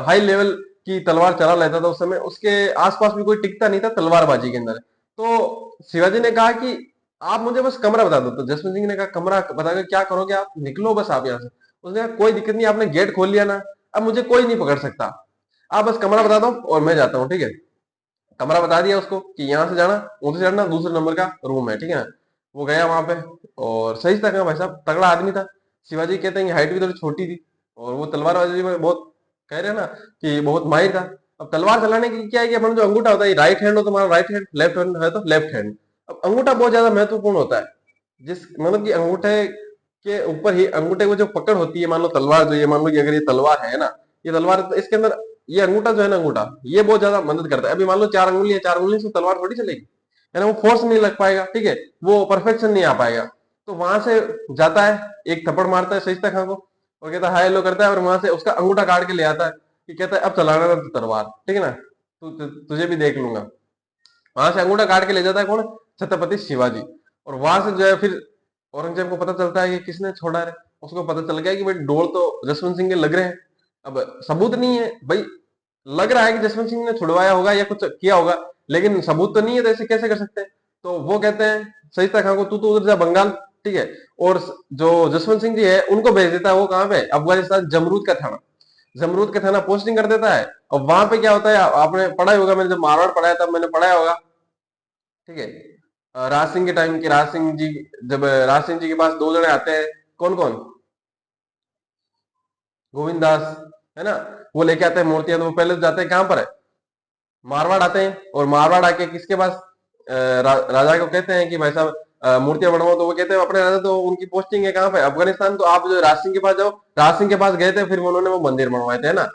हाई लेवल की तलवार चला लेता था उस समय, उसके आसपास भी कोई टिकता नहीं था तलवारबाजी के अंदर। तो शिवाजी ने कहा कि आप मुझे बस कमरा बता दो। तो जसवंत सिंह ने कहा कमरा बताकर क्या करोगे आप, निकलो बस आप यहाँ से। उसने कहा कोई दिक्कत नहीं, आपने गेट खोल लिया ना, अब मुझे कोई नहीं पकड़ सकता, आप बस कमरा बता दो और मैं जाता हूँ, ठीक है। कमरा बता दिया उसको कि यहाँ से जाना, उधर चढ़ना, दूसरे नंबर का रूम है, ठीक है ना। वो गया वहां पे, और सही था भाई साहब, तगड़ा आदमी था। शिवाजी कहते हैं कि हाइट भी थोड़ी छोटी थी, और वो तलवारबाजी में बहुत, कह रहे हैं ना कि बहुत माहिर था। अब तलवार चलाने की क्या है कि अपना जो अंगूठा होता है, राइट हैंड हो तुम्हारा राइट हैंड, लेफ्ट हैंड है तो लेफ्ट हैंड। अब अंगूठा बहुत ज्यादा महत्वपूर्ण होता है, जिस मतलब कि अंगूठे के ऊपर ही अंगूठे को जो पकड़ होती है, मान लो तलवार जो, ये मान लो कि अगर ये तलवार है ना, ये तलवार तो इसके अंदर ये अंगूठा जो है ना, अंगूठा ये बहुत ज्यादा मदद करता है। अभी मान लो 4 अंगुली है, 4 अंगुली से तलवार थोड़ी चलेगी, है ना, वो फोर्स नहीं लग पाएगा, ठीक है, वो परफेक्शन नहीं आ पाएगा। तो वहां से जाता है, एक थप्पड़ मारता है सहिस्ता खां को, और कहता है हाय हेलो करता है, और वहां से उसका अंगूठा काट के ले आता है कि कहता है अब चलाना ना तलवार, ठीक है ना, तुझे भी देख लूंगा। वहां से अंगूठा काट के ले जाता है कौन, छत्रपति शिवाजी। और वहां से जो है फिर औरंगजेब को पता चलता है कि किसने छोड़ा है, उसको पता चल गया कि भाई डोल तो जसवंत सिंह के लग रहे हैं। अब सबूत नहीं है भाई, लग रहा है कि जसवंत सिंह ने छुड़वाया होगा या कुछ किया होगा, लेकिन सबूत तो नहीं है, तो ऐसे कैसे कर सकते हैं। तो वो कहते हैं सहिस्ता खां को तू तो उधर जा बंगाल, ठीक है। और जो जसवंत सिंह जी है उनको भेज देता है, वो कहाँ पे, अफगानिस्तान जमरूद का थाना, जमरूद का थाना पोस्टिंग कर देता है। और वहां पे क्या होता है, आपने पढ़ा ही होगा, मैंने जब मारवाड़ पढ़ाया तब मैंने पढ़ाया होगा, ठीक है। राज सिंह के टाइम के राज सिंह जी, जब राज सिंह जी के पास दो जने आते हैं, कौन कौन, गोविंद दास, है ना, वो लेके आते हैं मूर्तियां, तो वो पहले तो जाते हैं कहां पर है, मारवाड़ आते हैं। और मारवाड़ आके किसके पास, राजा को कहते हैं कि भाई साहब मूर्तियां बनवाओ, तो वो कहते हैं अपने राजा, तो उनकी पोस्टिंग है कहाँ पे, अफगानिस्तान, तो आप जो राज सिंह के पास जाओ। राज सिंह के पास गए थे, फिर उन्होंने वो मंदिर बनवाए थे, है ना।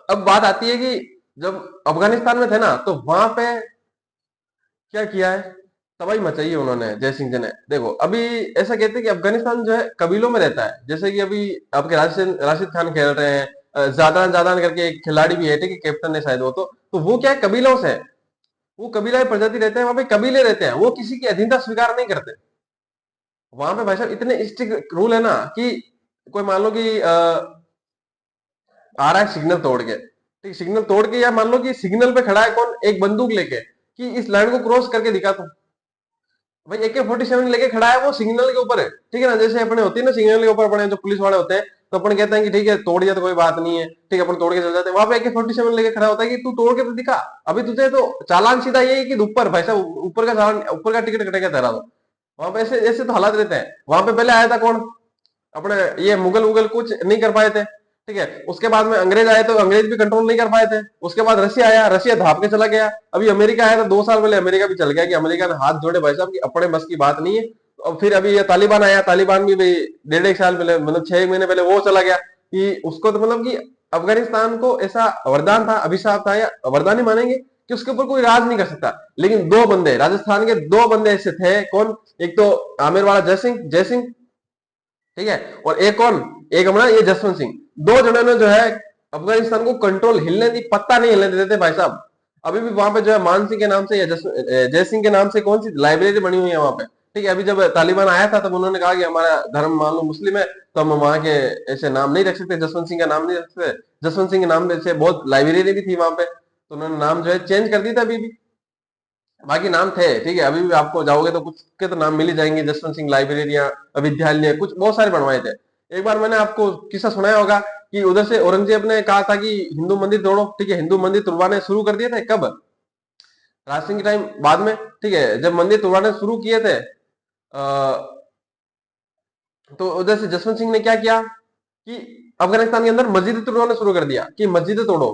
अब बात आती है कि जब अफगानिस्तान में थे ना, तो वहां पे क्या किया है, तबाही मचाई है उन्होंने जय सिंह जी ने। देखो अभी ऐसा कहते हैं कि अफगानिस्तान जो है कबीलों में रहता है, जैसे कि अभी आपके राशिद राशिद खान खेल रहे हैं, जादान जादान करके एक खिलाड़ी भी है, ठीक है, कैप्टन है शायद वो, तो वो क्या है, कबीलों से है। वो कबीला प्रजाति रहते हैं, वहां पे कबीले रहते हैं, वो किसी की अधीनता स्वीकार नहीं करते। वहां पे भाई साहब इतने स्ट्रिक्ट रूल है ना कि कोई मान लो कि आ रहा है सिग्नल तोड़ के, ठीक, सिग्नल तोड़ के, या मान लो कि सिग्नल पे खड़ा है कौन, एक बंदूक लेके, कि इस लाइन को क्रॉस करके दिखा तू, भाई AK-47 लेके खड़ा है, वो सिग्नल के ऊपर है, ठीक है ना। जैसे अपने होती है ना सिग्नल के ऊपर अपने जो पुलिस वाले होते हैं, तो अपन कहते हैं कि ठीक है तोड़ दिया तो कोई बात नहीं है, ठीक है, अपन तोड़ के चल जाते हैं। वहां पे AK-47 लेके खड़ा होता है कि तू तोड़ के तो दिखा, अभी तुझे तो चालान सीधा ये है कि ऊपर भाई साहब, ऊपर का चालान, ऊपर का टिकट कटेगा तेरा तो। वहां पे ऐसे ऐसे तो हालात रहते हैं। वहां पे पहले आया था कौन, अपने ये मुगल उगल कुछ नहीं कर पाए थे, ठीक है। उसके बाद में अंग्रेज आए, तो अंग्रेज भी कंट्रोल नहीं कर पाए थे। उसके बाद रशिया आया, रशिया धाप के चला गया। अभी अमेरिका आया था 2 साल पहले, अमेरिका भी चल गया, कि अमेरिका ने हाथ जोड़े भाई साहब कि अपने बस की बात नहीं है। और फिर अभी ये तालिबान आया, तालिबान भी भाई 1.5 1 साल पहले, मतलब 6 महीने पहले वो चला गया, कि उसको तो मतलब कि अफगानिस्तान को ऐसा वरदान था, अभिशाप था, या वरदान ही मानेंगे कि उसके ऊपर कोई राज नहीं कर सकता। लेकिन दो बंदे, राजस्थान के दो बंदे ऐसे थे, कौन, एक तो आमिर वाला जय सिंह, ठीक है, और एक कौन, एक हमारा ये जसवंत सिंह, दो जनों ने जो है अफगानिस्तान को कंट्रोल हिलने दी, पत्ता नहीं हिलने देते थे भाई साहब। अभी भी वहां पे जो है मान सिंह के नाम से या जय सिंह के नाम से कौन सी लाइब्रेरी बनी हुई है वहां पे, ठीक है। अभी जब तालिबान आया था तब उन्होंने कहा कि हमारा धर्म मान लो मुस्लिम है, तो हम वहां के ऐसे नाम नहीं रख सकते, जसवंत सिंह का नाम नहीं रख सकते। जसवंत सिंह के नाम से बहुत लाइब्रेरी भी थी वहां पे, तो उन्होंने नाम जो है चेंज कर दी था। अभी भी बाकी नाम थे, ठीक है, अभी भी आपको जाओगे तो कुछ के तो नाम मिल ही जाएंगे, जसवंत सिंह लाइब्रेरिया, विद्यालय, कुछ बहुत सारे बनवाए थे। एक बार मैंने आपको किस्सा सुनाया होगा कि उधर से औरंगजेब ने कहा था कि हिंदू मंदिर तोड़ो, ठीक है, हिंदू मंदिर तुड़वाने शुरू कर दिए थे कब, राज सिंह के टाइम बाद में, ठीक है, जब मंदिर तुड़वाने शुरू किए थे, तो उधर से जसवंत सिंह ने क्या किया कि अफगानिस्तान के अंदर मस्जिद तोड़वाना शुरू कर दिया, कि मस्जिद तोड़ो।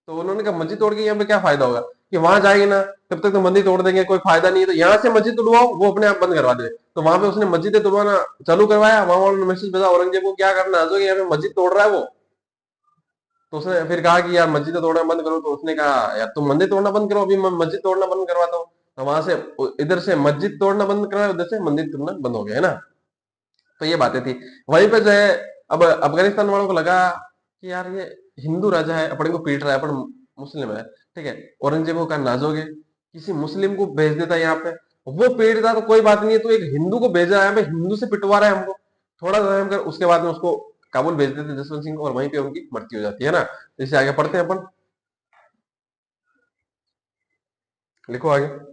तो उन्होंने कहा मस्जिद तोड़ के यहाँ पे क्या फायदा होगा, कि वहां जाएंगे ना तब तक तो मंदिर तोड़ देंगे, कोई फायदा नहीं है, तो यहाँ से मस्जिद तोड़वाओ, वो अपने आप बंद करवा दे। तो वहां पे उसने मस्जिद तोड़वाना चालू करवाया, वहां वालों ने मैसेज भेजा औरंगजेब को, क्या करना जो यहाँ पे मस्जिद तोड़ रहा है वो। तो उसने फिर कहा कि यार मस्जिद तोड़ना बंद करो, तो उसने कहा यार तुम मंदिर तोड़ना बंद करो, अभी मैं मस्जिद तोड़ना बंद करवाता हूँ। तो वहां से इधर से मस्जिद तोड़ना बंद करा, उधर से मंदिर तोड़ना बंद हो गया, है ना। तो ये बातें थी। वहीं पे जो है, अब अफगानिस्तान वालों को लगा कि यार ये हिंदू राजा है, अपने को पीट रहा है, अपन मुस्लिम है, ठीक है। औरंगजेब को कहा नाजोगे, किसी मुस्लिम को भेज देता यहाँ पे, वो पीटता तो कोई बात नहीं है, तो एक हिंदू को भेजा है यहाँ पे, हिंदू से पिटवा रहा है हमको। थोड़ा समय कर उसके बाद में उसको काबुल भेज देते जसवंत सिंह को, और वहीं पे उनकी मृत्यु हो जाती है ना। इसे आगे पढ़ते हैं अपन, लिखो आगे।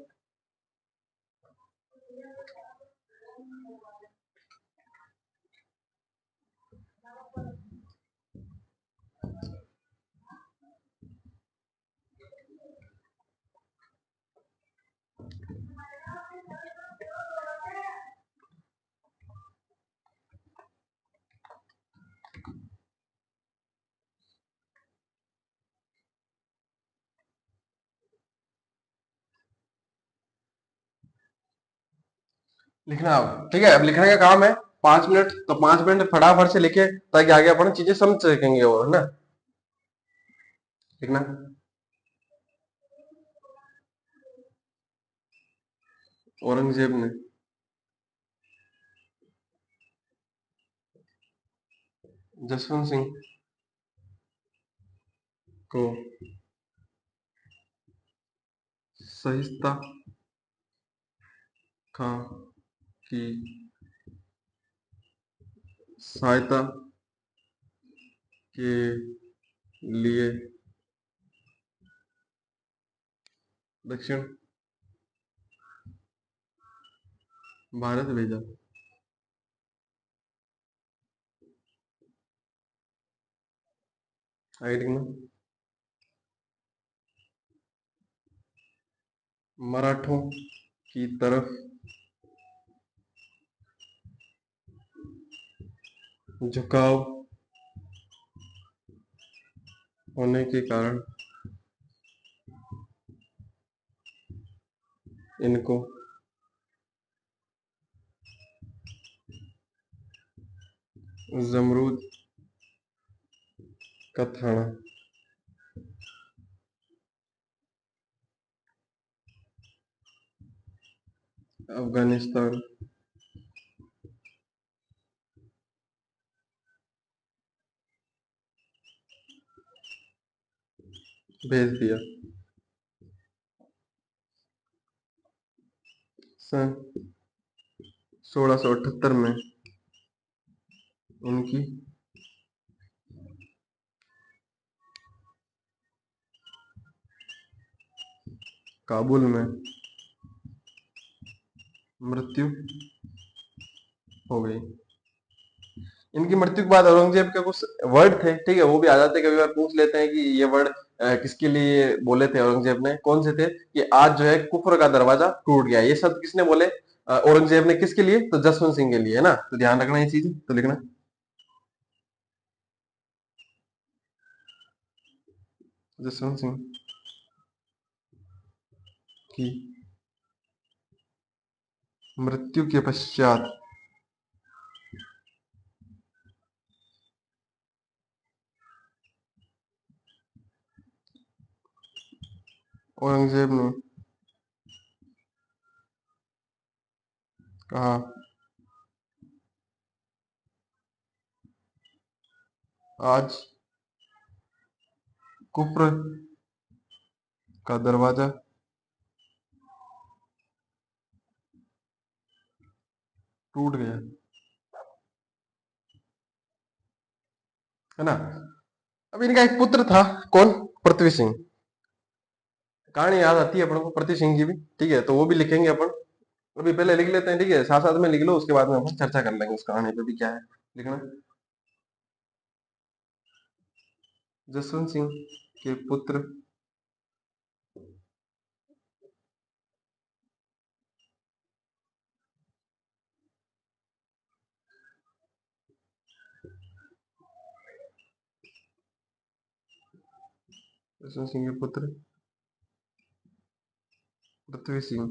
लिखना अब, ठीक है, अब लिखने का काम है। 5 मिनट, तो 5 मिनट फटाफट से लिखे, ताकि आगे अपन चीजें समझ सकेंगे, और है ना। लिखना। औरंगजेब ने जसवंत सिंह को सहिष्णुता खां की सहायता के लिए दक्षिण भारत भेजा। आगे लिखना। मराठों की तरफ झुकाव होने के कारण इनको जमरूद का थाना अफगानिस्तान भेज दिया। सन 1678 में उनकी काबुल में मृत्यु हो गई। इनकी मृत्यु के बाद औरंगजेब के कुछ वर्ड थे, ठीक है, वो भी आ जाते, कभी बार पूछ लेते हैं कि ये वर्ड किसके लिए बोले थे औरंगजेब ने, कौन से थे। कि आज जो है कुफर का दरवाजा टूट गया, ये शब्द किसने बोले, औरंगजेब ने। किसके लिए, तो जसवंत सिंह के लिए, है ना। तो ध्यान रखना ये चीज, तो लिखना। जसवंत सिंह की मृत्यु के पश्चात औरंगजेब ने कहा, आज कुफ्र का दरवाजा टूट गया, है ना। अब इनका एक पुत्र था, कौन, पृथ्वी सिंह। कहानी याद आती है अपन को पृथ्वी सिंह की भी, ठीक है, तो वो भी लिखेंगे अपन। अभी पहले लिख लेते हैं, ठीक है, साथ साथ में लिख लो, उसके बाद में अपन चर्चा कर लेंगे उस कहानी पे भी क्या है। लिखना। जसवंत सिंह के पुत्र जसवंत सिंह के पुत्र पृथ्वी सिंह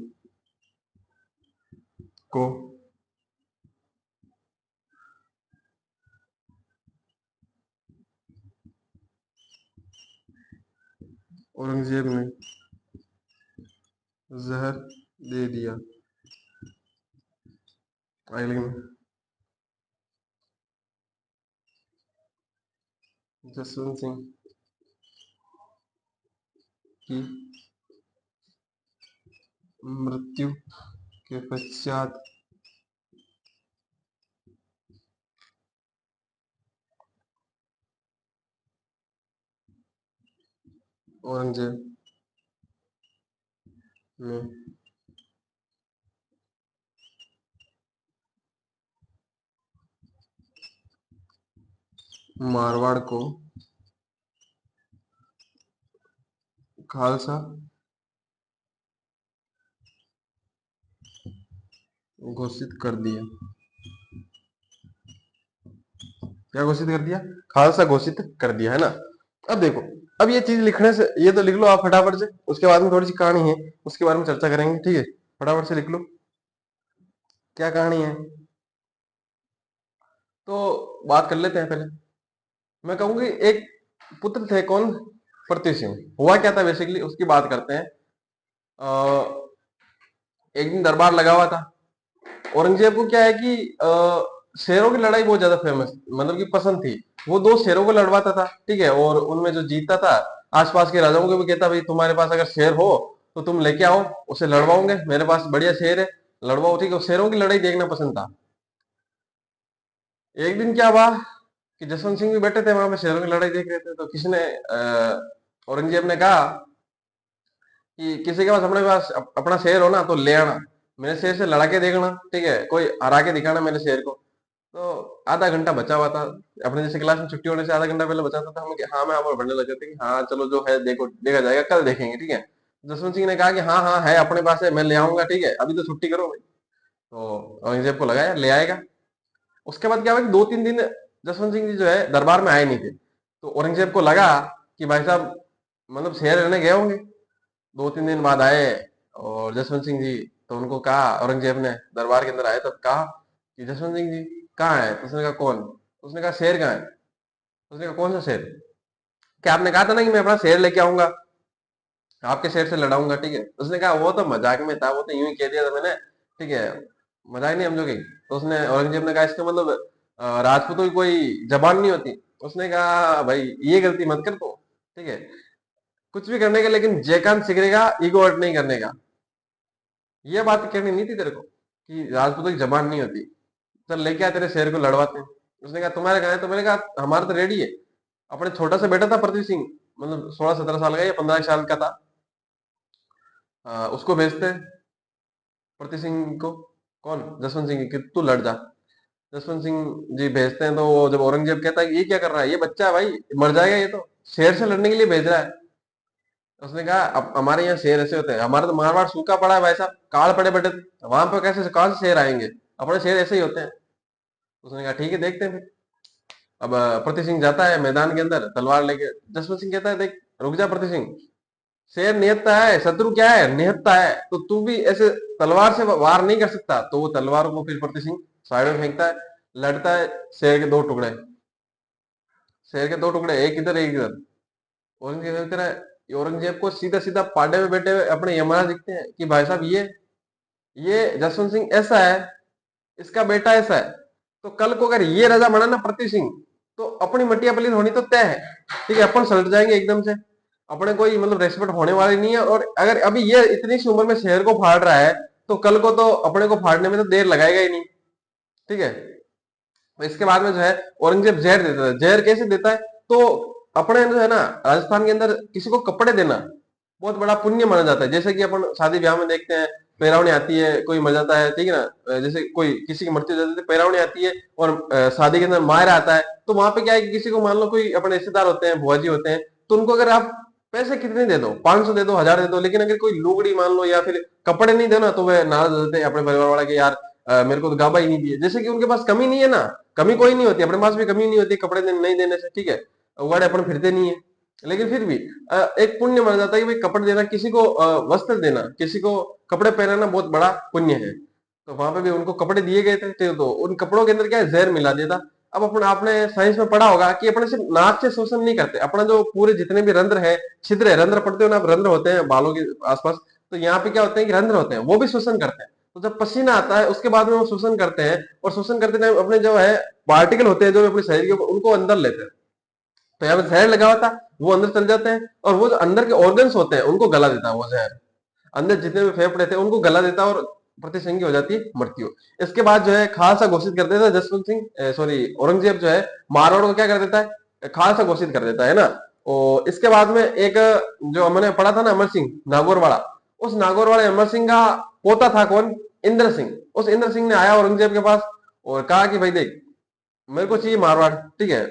को औरंगजेब ने जहर दे दिया। अगले में जसवंत सिंह की मृत्यु के पश्चात औरंगजेब ने मारवाड़ को खालसा घोषित कर दिया। क्या घोषित कर दिया? खालसा घोषित कर दिया, है ना। अब देखो, अब ये चीज लिखने से, ये तो लिख लो आप फटाफट से, उसके बाद में थोड़ी सी कहानी है, उसके बारे में चर्चा करेंगे, ठीक है। फटाफट से लिख लो क्या कहानी है। तो बात कर लेते हैं पहले। मैं कहूंगी एक पुत्र थे, कौन? पृथ्वी सिंह। हुआ क्या था बेसिकली, उसकी बात करते हैं। एक दिन दरबार लगा हुआ था। औरंगजेब को क्या है कि शेरों की लड़ाई बहुत ज्यादा फेमस, मतलब कि पसंद थी। वो दो शेरों को लड़वाता था, ठीक है, और उनमें जो जीतता था, आसपास के राजाओं को भी कहता, भाई तुम्हारे पास अगर शेर हो तो तुम लेके आओ, उसे लड़वाओगे, मेरे पास बढ़िया शेर है, लड़वाओ, ठीक है। शेरों की लड़ाई देखना पसंद था। एक दिन क्या हुआ कि जसवंत सिंह भी बैठे थे वहां पे, शेरों की लड़ाई देख रहे थे, तो किसी ने औरंगजेब ने कहा कि किसी के पास, अपने पास अपना शेर हो ना तो ले आना, मेरे शेर से लड़ा के देखना, ठीक है, कोई हरा के दिखाना मेरे शेर को। तो आधा घंटा बचा हुआ था, अपने जैसे क्लास में छुट्टी होने से आधा घंटा पहले बचा था हम, कि हाँ मैं आप बढ़ने लगे थे कि हाँ चलो जो है देखो, देखा जाएगा, कल देखेंगे, ठीक है। जसवंत सिंह ने कहा कि हाँ हाँ है अपने पास है, मैं ले आऊंगा, ठीक है, अभी तो छुट्टी करो भाई। तो औरंगजेब को लगाया ले आएगा। उसके बाद क्या हुआ कि 2-3 दिन जसवंत सिंह जी जो है दरबार में आए नहीं थे। तो औरंगजेब को लगा कि भाई साहब मतलब शेर लेने गए होंगे। 2-3 दिन बाद आए और जसवंत सिंह जी, तो उनको कहा, औरंगजेब ने दरबार के अंदर आए तब कहा कि जसवंत सिंह जी कहाँ है? तो उसने कहा कौन? उसने कहा शेर कहाँ है? उसने कहा कौन सा शेर? क्या आपने कहा था ना कि मैं अपना शेर लेके आऊंगा, आपके शेर से लड़ाऊंगा, ठीक है। उसने कहा वो तो मजाक में था, वो तो यूं ही कह दिया था मैंने, ठीक है, मजाक नहीं समझोगे। तो उसने, औरंगजेब ने कहा इसका मतलब राजपूतों की कोई जबान नहीं होती। उसने कहा भाई ये गलती मत कर तू, ठीक है, कुछ भी करने का, लेकिन जयकांत सिकरेगा, ईगो हर्ट नहीं करने का। ये बात कहनी नहीं थी तेरे को कि राजपूतों की जबान नहीं होती, चल लेके आ तेरे शेर को लड़वाते हैं। उसने कहा तुम्हारे कहा है? तो मैंने कहा हमारा तो रेडी है। अपने छोटा सा बेटा था पृथ्वी सिंह, मतलब 16-17 साल का या 15 साल का था, उसको भेजते हैं पृथ्वी सिंह को, कौन? जसवंत सिंह की, तू लड़ जा। जसवंत सिंह जी भेजते हैं, तो वो जब औरंगजेब कहता है कि ये क्या कर रहा है, ये बच्चा है भाई, मर जाएगा ये तो, शेर से लड़ने के लिए भेज रहा है। उसने कहा अब हमारे यहाँ शेर ऐसे होते हैं, हमारा तो मारवाड़ सूखा पड़ा है भाई साहब, काल पड़े बटे, वहां पर कैसे कहां से शेर आएंगे, अपने शेर ऐसे ही होते हैं। उसने कहा ठीक है देखते हैं फिर। अब प्रति सिंह जाता है मैदान के अंदर तलवार लेके। जसवंत सिंह कहता है देख रुक जा प्रति सिंह, शेर निहत्था है, शत्रु क्या है, निहत्था है, तो तू भी ऐसे तलवार से वार नहीं कर सकता। तो वो तलवार को फिर प्रति सिंह साइड में फेंकता है, लड़ता है, शेर के दो टुकड़े, शेर के दो टुकड़े, एक इधर एक इधर। औरंगजेब की तरह, औरंगजेब को सीधा सीधा पाडे में बैठे हुए अपने यमराज दिखते हैं कि भाई साहब ये जसवंत सिंह ऐसा है, इसका बेटा ऐसा है, तो कल को अगर ये राजा बना ना पृथ्वी सिंह, तो अपनी मटिया पलीत होनी तो तय है, ठीक है, अपन सलट जाएंगे एकदम से, अपने कोई मतलब रेस्पेक्ट होने वाली नहीं है। और अगर अभी ये इतनी सी उम्र में शहर को फाड़ रहा है, तो कल को तो अपने को फाड़ने में तो देर लगाएगा ही नहीं, ठीक है। तो इसके बाद में जो है औरंगजेब जहर देता है। जहर कैसे देता है? तो अपने जो है ना राजस्थान के अंदर किसी को कपड़े देना बहुत बड़ा पुण्य माना जाता है। जैसे कि अपन शादी ब्याह में देखते हैं, पैरावनी आती है, कोई मर जाता है, ठीक है ना, जैसे कोई किसी की मृत्यु हो जाती है, पैरावनी आती है, और शादी के अंदर मायरा आता है। तो वहां पे क्या है कि किसी को मान लो कोई अपने रिश्तेदार होते हैं, बुआ जी होते हैं, तो उनको अगर आप पैसे कितने दे दो, 500 दे दो, 1000 दे दो, लेकिन अगर कोई लुगड़ी मान लो या फिर कपड़े नहीं दे ना, तो वे नाराज हो जाते हैं अपने परिवार वाला के, यार मेरे को तो गाबा ही नहीं दिए। जैसे कि उनके पास कमी नहीं है ना, कमी कोई नहीं होती, अपने पास भी कमी नहीं होती कपड़े नहीं देने से, ठीक है, उगाड़े अपन फिरते नहीं है। लेकिन फिर भी एक पुण्य माना जाता है कि भाई कपड़े देना, किसी को वस्त्र देना, किसी को कपड़े पहनाना बहुत बड़ा पुण्य है। तो वहां पे भी उनको कपड़े दिए गए थे, तो उन कपड़ों के अंदर क्या है, जहर मिला दिया था। अब अपना आपने साइंस में पढ़ा होगा कि अपने सिर्फ नाक से श्वसन नहीं करते, अपना जो पूरे जितने भी रंध्र है, छिद्र है, रंध्र पड़ते हो ना, रंध्र होते हैं बालों के आसपास, तो यहाँ पे क्या होते हैं कि रंध्र होते हैं, वो भी शोषण करते हैं। तो जब पसीना आता है उसके बाद में वो शोषण करते हैं, और शोषण करते टाइम अपने जो है पार्टिकल होते हैं जो अपने शरीर के ऊपर, उनको अंदर लेते हैं। तो यहाँ पे जहर लगा हुआ था, वो अंदर चल जाते हैं, और वो जो अंदर के ऑर्गन्स होते हैं उनको गला देता है वो जहर। अंदर जितने भी फेफड़े थे उनको गला देता है, और प्रतिसंगी हो जाती है मृत्यु। इसके बाद जो है खालसा घोषित कर देता है जसवंत सिंह, सॉरी औरंगजेब जो है मारवाड़ को क्या कर देता है, खालसा घोषित कर देता है ना। और इसके बाद में एक जो हमने पढ़ा था ना अमर सिंह नागौर वाला, उस नागौर वाले अमर सिंह का पोता था कौन, इंद्र सिंह। उस इंद्र सिंह ने आया औरंगजेब के पास और कहा कि भाई देख, मेरे को चाहिए मारवाड़, ठीक है।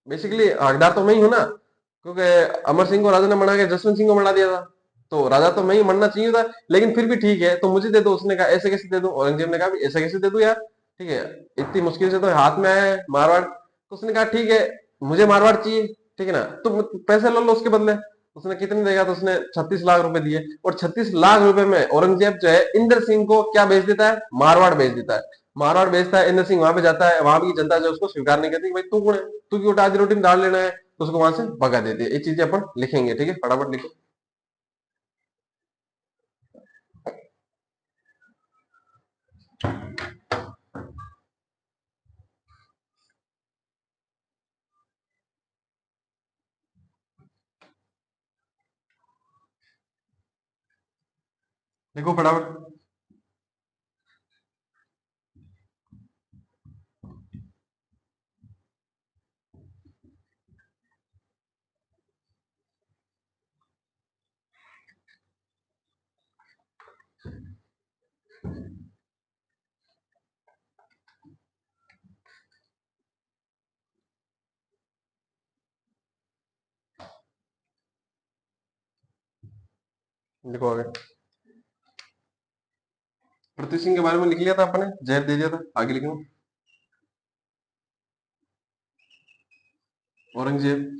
बेसिकली हकदार तो मैं ही हूं ना, क्योंकि अमर सिंह को राजा ने मना के जसवंत सिंह को मना दिया था, तो राजा तो मैं ही मरना चाहिए था। लेकिन फिर भी ठीक है, तो मुझे दे दो। उसने कहा ऐसे कैसे दे दो, औरंगजेब ने कहा भी ऐसे कैसे दे दो यार, ठीक है, इतनी मुश्किल से तो हाथ में आया है मारवाड़। तो उसने कहा ठीक है, मुझे मारवाड़ चाहिए, ठीक है ना, तुम पैसे ले लो उसके बदले। उसने कितने देगा, तो उसने 36 लाख रुपए दिए, और 36 लाख रुपए में औरंगजेब जो है इंद्र सिंह को क्या बेच देता है, मारवाड़ बेच देता है। मारवाड़ बेचता है, इंद्र सिंह वहां पे जाता है, वहां की जनता जो है उसको स्वीकार नहीं करती, भाई तू कौन है, तू क्यों आज रोटी में डाल लेना है, तो उसको वहां से भगा देती है। ये चीजें अपन लिखेंगे, ठीक है, फटाफट लिखो। लिखो फटाफट। लिखो आगे। पृथ्वी सिंह के बारे में लिख लिया था अपने, जहर दे दिया था, आगे लिखो। औरंगजेब,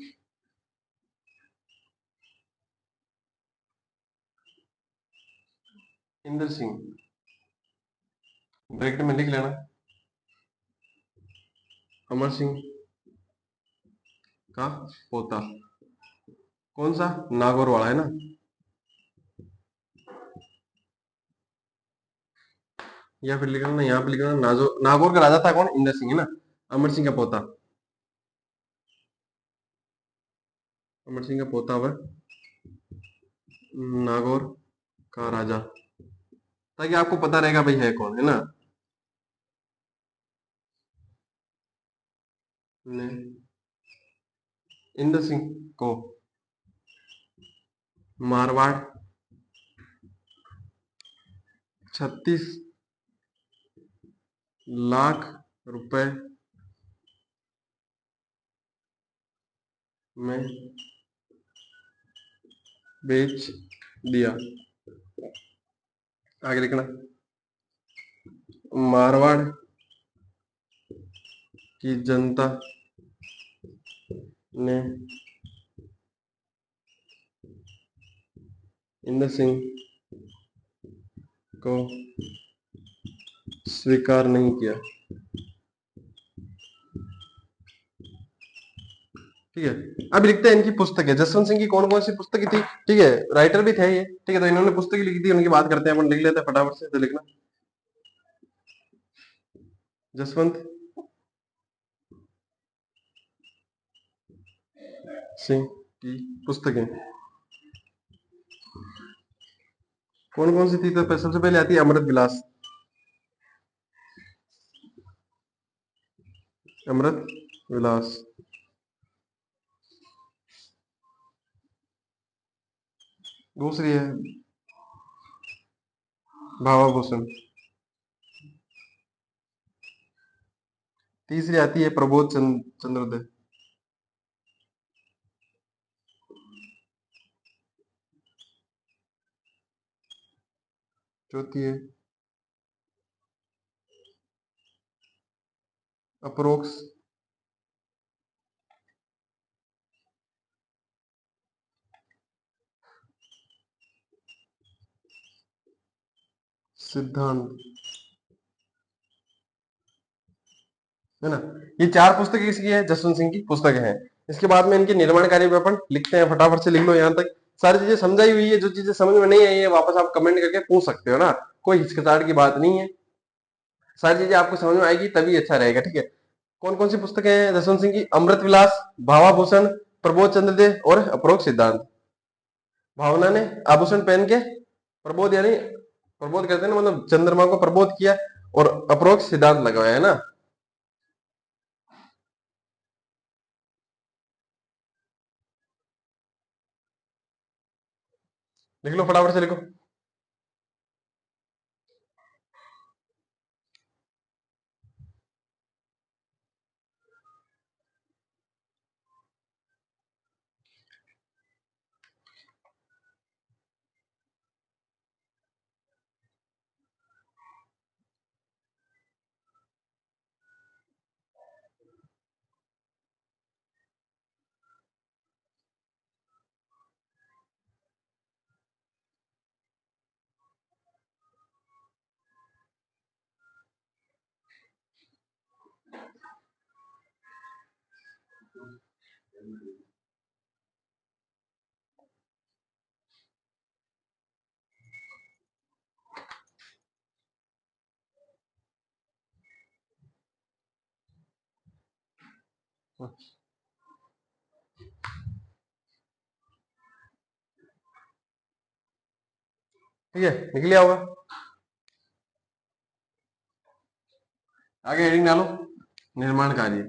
इंद्र सिंह, ब्रैकेट में लिख लेना, अमर सिंह का पोता, कौन सा, नागौर वाला है ना। या फिर लिख लेना, यहाँ पे लिख लेना, नागौर का राजा था कौन, इंद्र सिंह है ना, अमर सिंह का पोता, अमर सिंह का पोता वह नागौर का राजा, ताकि आपको पता रहेगा भाई है कौन, है ना। ने इंद्र सिंह को मारवाड़ 36 लाख रुपए में बेच दिया। आगे लिखना, मारवाड़ की जनता ने इंद्र सिंह को स्वीकार नहीं किया, ठीक है। अब लिखते हैं इनकी पुस्तक है, जसवंत सिंह की कौन कौन सी पुस्तकें थी, ठीक है, राइटर भी थे ये, ठीक है। तो इन्होंने पुस्तकें लिखी थी, उनकी बात करते हैं अपन, लिख लेते हैं फटाफट से, तो लिखना, जसवंत सिंह की पुस्तकें कौन कौन सी थी, तो सबसे पहले आती है अमृत विलास, अमृत विलास, दूसरी है भावाभूषण, तीसरी आती है प्रबोध चंद्रोदय, चौथी है अप्रोक्स सिद्धांत, है ना। ये चार पुस्तकें किसकी है, जसवंत सिंह की पुस्तकें हैं। इसके बाद में इनके निर्माण कार्य पे अपन लिखते हैं, फटाफट से लिख लो यहाँ तक। सारी चीजें समझाई हुई है, जो चीजें समझ में नहीं आई है वापस आप कमेंट करके पूछ सकते हो ना, कोई हिचकिचाहट की बात नहीं है। सारी चीजें आपको समझ में आएगी तभी अच्छा रहेगा, ठीक है। कौन कौन सी पुस्तकें हैं जसवंत सिंह की? अमृत विलास, भावाभूषण, प्रबोध चंद्र दे और अपरोक्ष सिद्धांत। भावना ने आभूषण पहन के प्रबोध यानी प्रबोध करते हैं ना, मतलब चंद्रमा को प्रबोध किया, और अपरोक्ष सिद्धांत लगाया है ना। लिख लो फटाफट से लिखो। ठीक है, निकल लिया होगा। आगे हेडिंग डालो, निर्माण कार्य।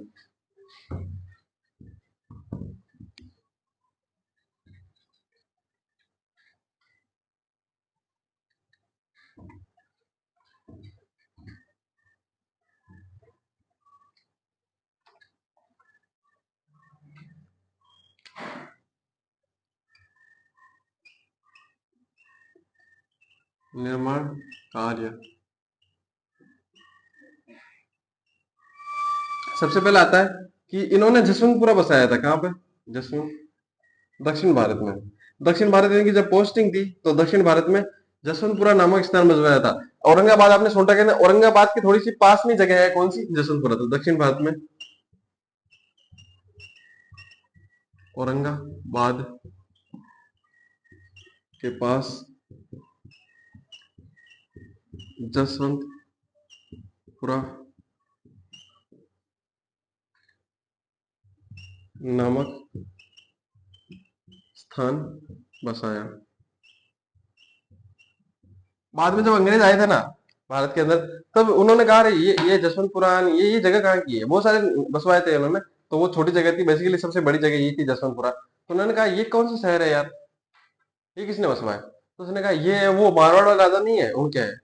निर्माण कार्य सबसे पहले आता है कि इन्होंने जसवंतपुरा बसाया था। कहाँ पे? जसवंत, दक्षिण भारत में। दक्षिण भारत में इनकी जब पोस्टिंग थी तो दक्षिण भारत में जसवंतपुरा नामक स्थान बसवाया था। औरंगाबाद आपने सोचा कि औरंगाबाद की थोड़ी सी पास में जगह है, कौन सी? जसवंतपुरा। तो दक्षिण भारत में औरंगाबाद के पास जसवंतपुरा नामक स्थान बसाया। बाद में जब अंग्रेज आए थे ना भारत के अंदर, तब उन्होंने कहा, "अरे ये जसवंतपुरा, ये जगह कहाँ की है?" बहुत सारे बसवाए थे उन्होंने। तो वो छोटी जगह थी, बेसिकली सबसे बड़ी जगह ये थी जसवंतपुरा। तो उन्होंने कहा, "ये कौन सा शहर है यार, ये किसने बसवाया?" तो उसने कहा, "ये वो मारवाड़ वाला राजा नहीं है, उनके है।"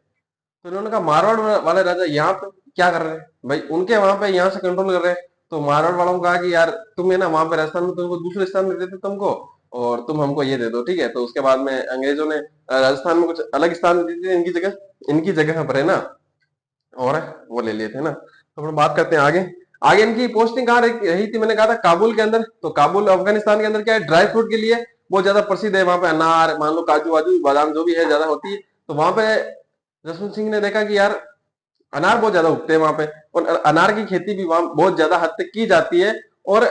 तो उन्होंने कहा, "मारवाड़ वाले राजा यहाँ पे क्या कर रहे हैं भाई? उनके वहां पे यहाँ से कंट्रोल कर रहे हैं।" तो मारवाड़ वालों को कहा कि यार तुम है ना वहां पे राजस्थान में तुमको दूसरे स्थान में देते तुमको, और तुम हमको ये दे दो, ठीक है। तो उसके बाद में अंग्रेजों ने राजस्थान में कुछ अलग स्थान दे दिए, इनकी जगह पर है ना, और वो ले लिए थे ना। तो हम बात करते हैं आगे। आगे इनकी पोस्टिंग कहाँ रही थी? मैंने कहा था काबुल के अंदर। तो काबुल अफगानिस्तान के अंदर क्या है, ड्राई फ्रूट के लिए बहुत ज्यादा प्रसिद्ध है। वहां पे अनार, मान लो काजू वाजू बादाम जो भी है ज्यादा होती है। तो वहां पे जसवंत सिंह ने देखा कि यार अनार बहुत ज्यादा उगते हैं वहां पे, और अनार की खेती भी वहां बहुत ज्यादा हद तक की जाती है। और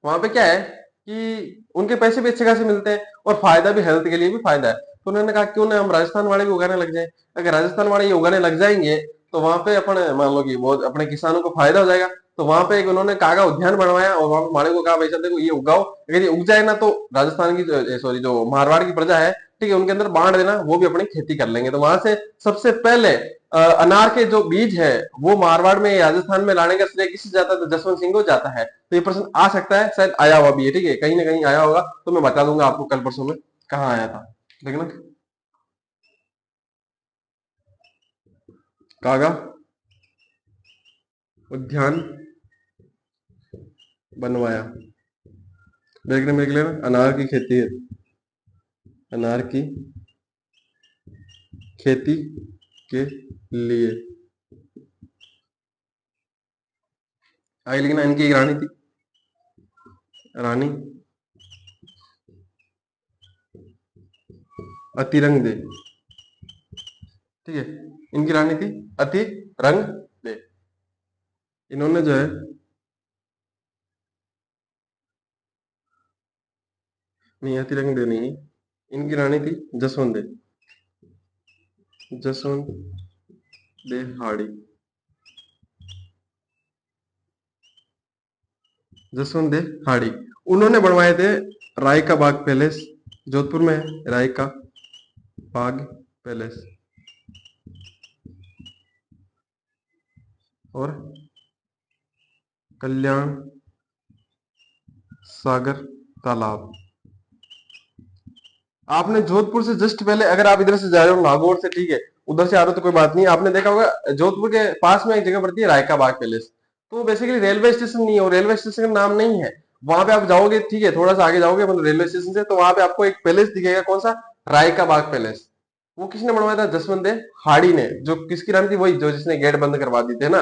वहां पे क्या है कि उनके पैसे भी अच्छे खासे मिलते हैं, और फायदा भी, हेल्थ के लिए भी फायदा है। तो उन्होंने कहा क्यों ना हम राजस्थान वाले भी उगाने लग जाए। अगर राजस्थान वाले ये उगाने लग जाएंगे तो वहां पे अपन मान लो कि बहुत अपने किसानों को फायदा हो जाएगा। तो वहां पे एक उन्होंने कागा उद्यान बनवाया, और वहां पे माड़े को कहा, भाई साहब देखो ये उगाओ, अगर ये उग जाए ना तो राजस्थान की, सॉरी, जो मारवाड़ की प्रजा है, ठीक है, उनके अंदर बांट देना, वो भी अपनी खेती कर लेंगे। तो वहां से सबसे पहले अनार के जो बीज है वो मारवाड़ में, राजस्थान में लाने का श्रेय किसी जाता है? तो जसवंत सिंह को जाता है। तो ये प्रश्न आ सकता है, शायद आया हुआ भी है, ठीक है, कहीं ना कहीं आया होगा। तो मैं बता दूंगा आपको कल परसों में कहाँ आया था, देखना। कागा उद्यान बनवाया, देखने में निकले ना, अनार की खेती है, अनार की खेती के लिए। आगे लिखना, इनकी एक रानी थी, रानी अतिरंग दे, ठीक है। इनकी रानी थी अतिरंग दे। इन्होंने जो है नहीं, अतिरंग दे नहीं है। इनकी रानी थी जसवंत दे। जसवंत दे हाड़ी। जसवंत दे हाड़ी। उन्होंने बनवाए थे राय का बाग पैलेस, जोधपुर में है राय का बाग पैलेस। और कल्याण सागर तालाब। आपने जोधपुर से जस्ट पहले, अगर आप इधर से जा रहे हो नागौर से, ठीक है, उधर से आ रहे हो तो कोई बात नहीं, आपने देखा होगा जोधपुर के पास में एक जगह पड़ती है रायका बाग पैलेस। तो बेसिकली रेलवे स्टेशन नहीं है, और रेलवे स्टेशन का नाम नहीं है। वहां पे आप जाओगे, ठीक है, थोड़ा सा आगे जाओगे मतलब रेलवे स्टेशन से, तो वहां पे आपको एक पैलेस दिखेगा। कौन सा? रायका बाग पैलेस। वो किसने बनवाया था? जसवंत दे हाड़ी ने। जो किसकी रानी थी? वही जो जिसने गेट बंद करवा दी थे ना।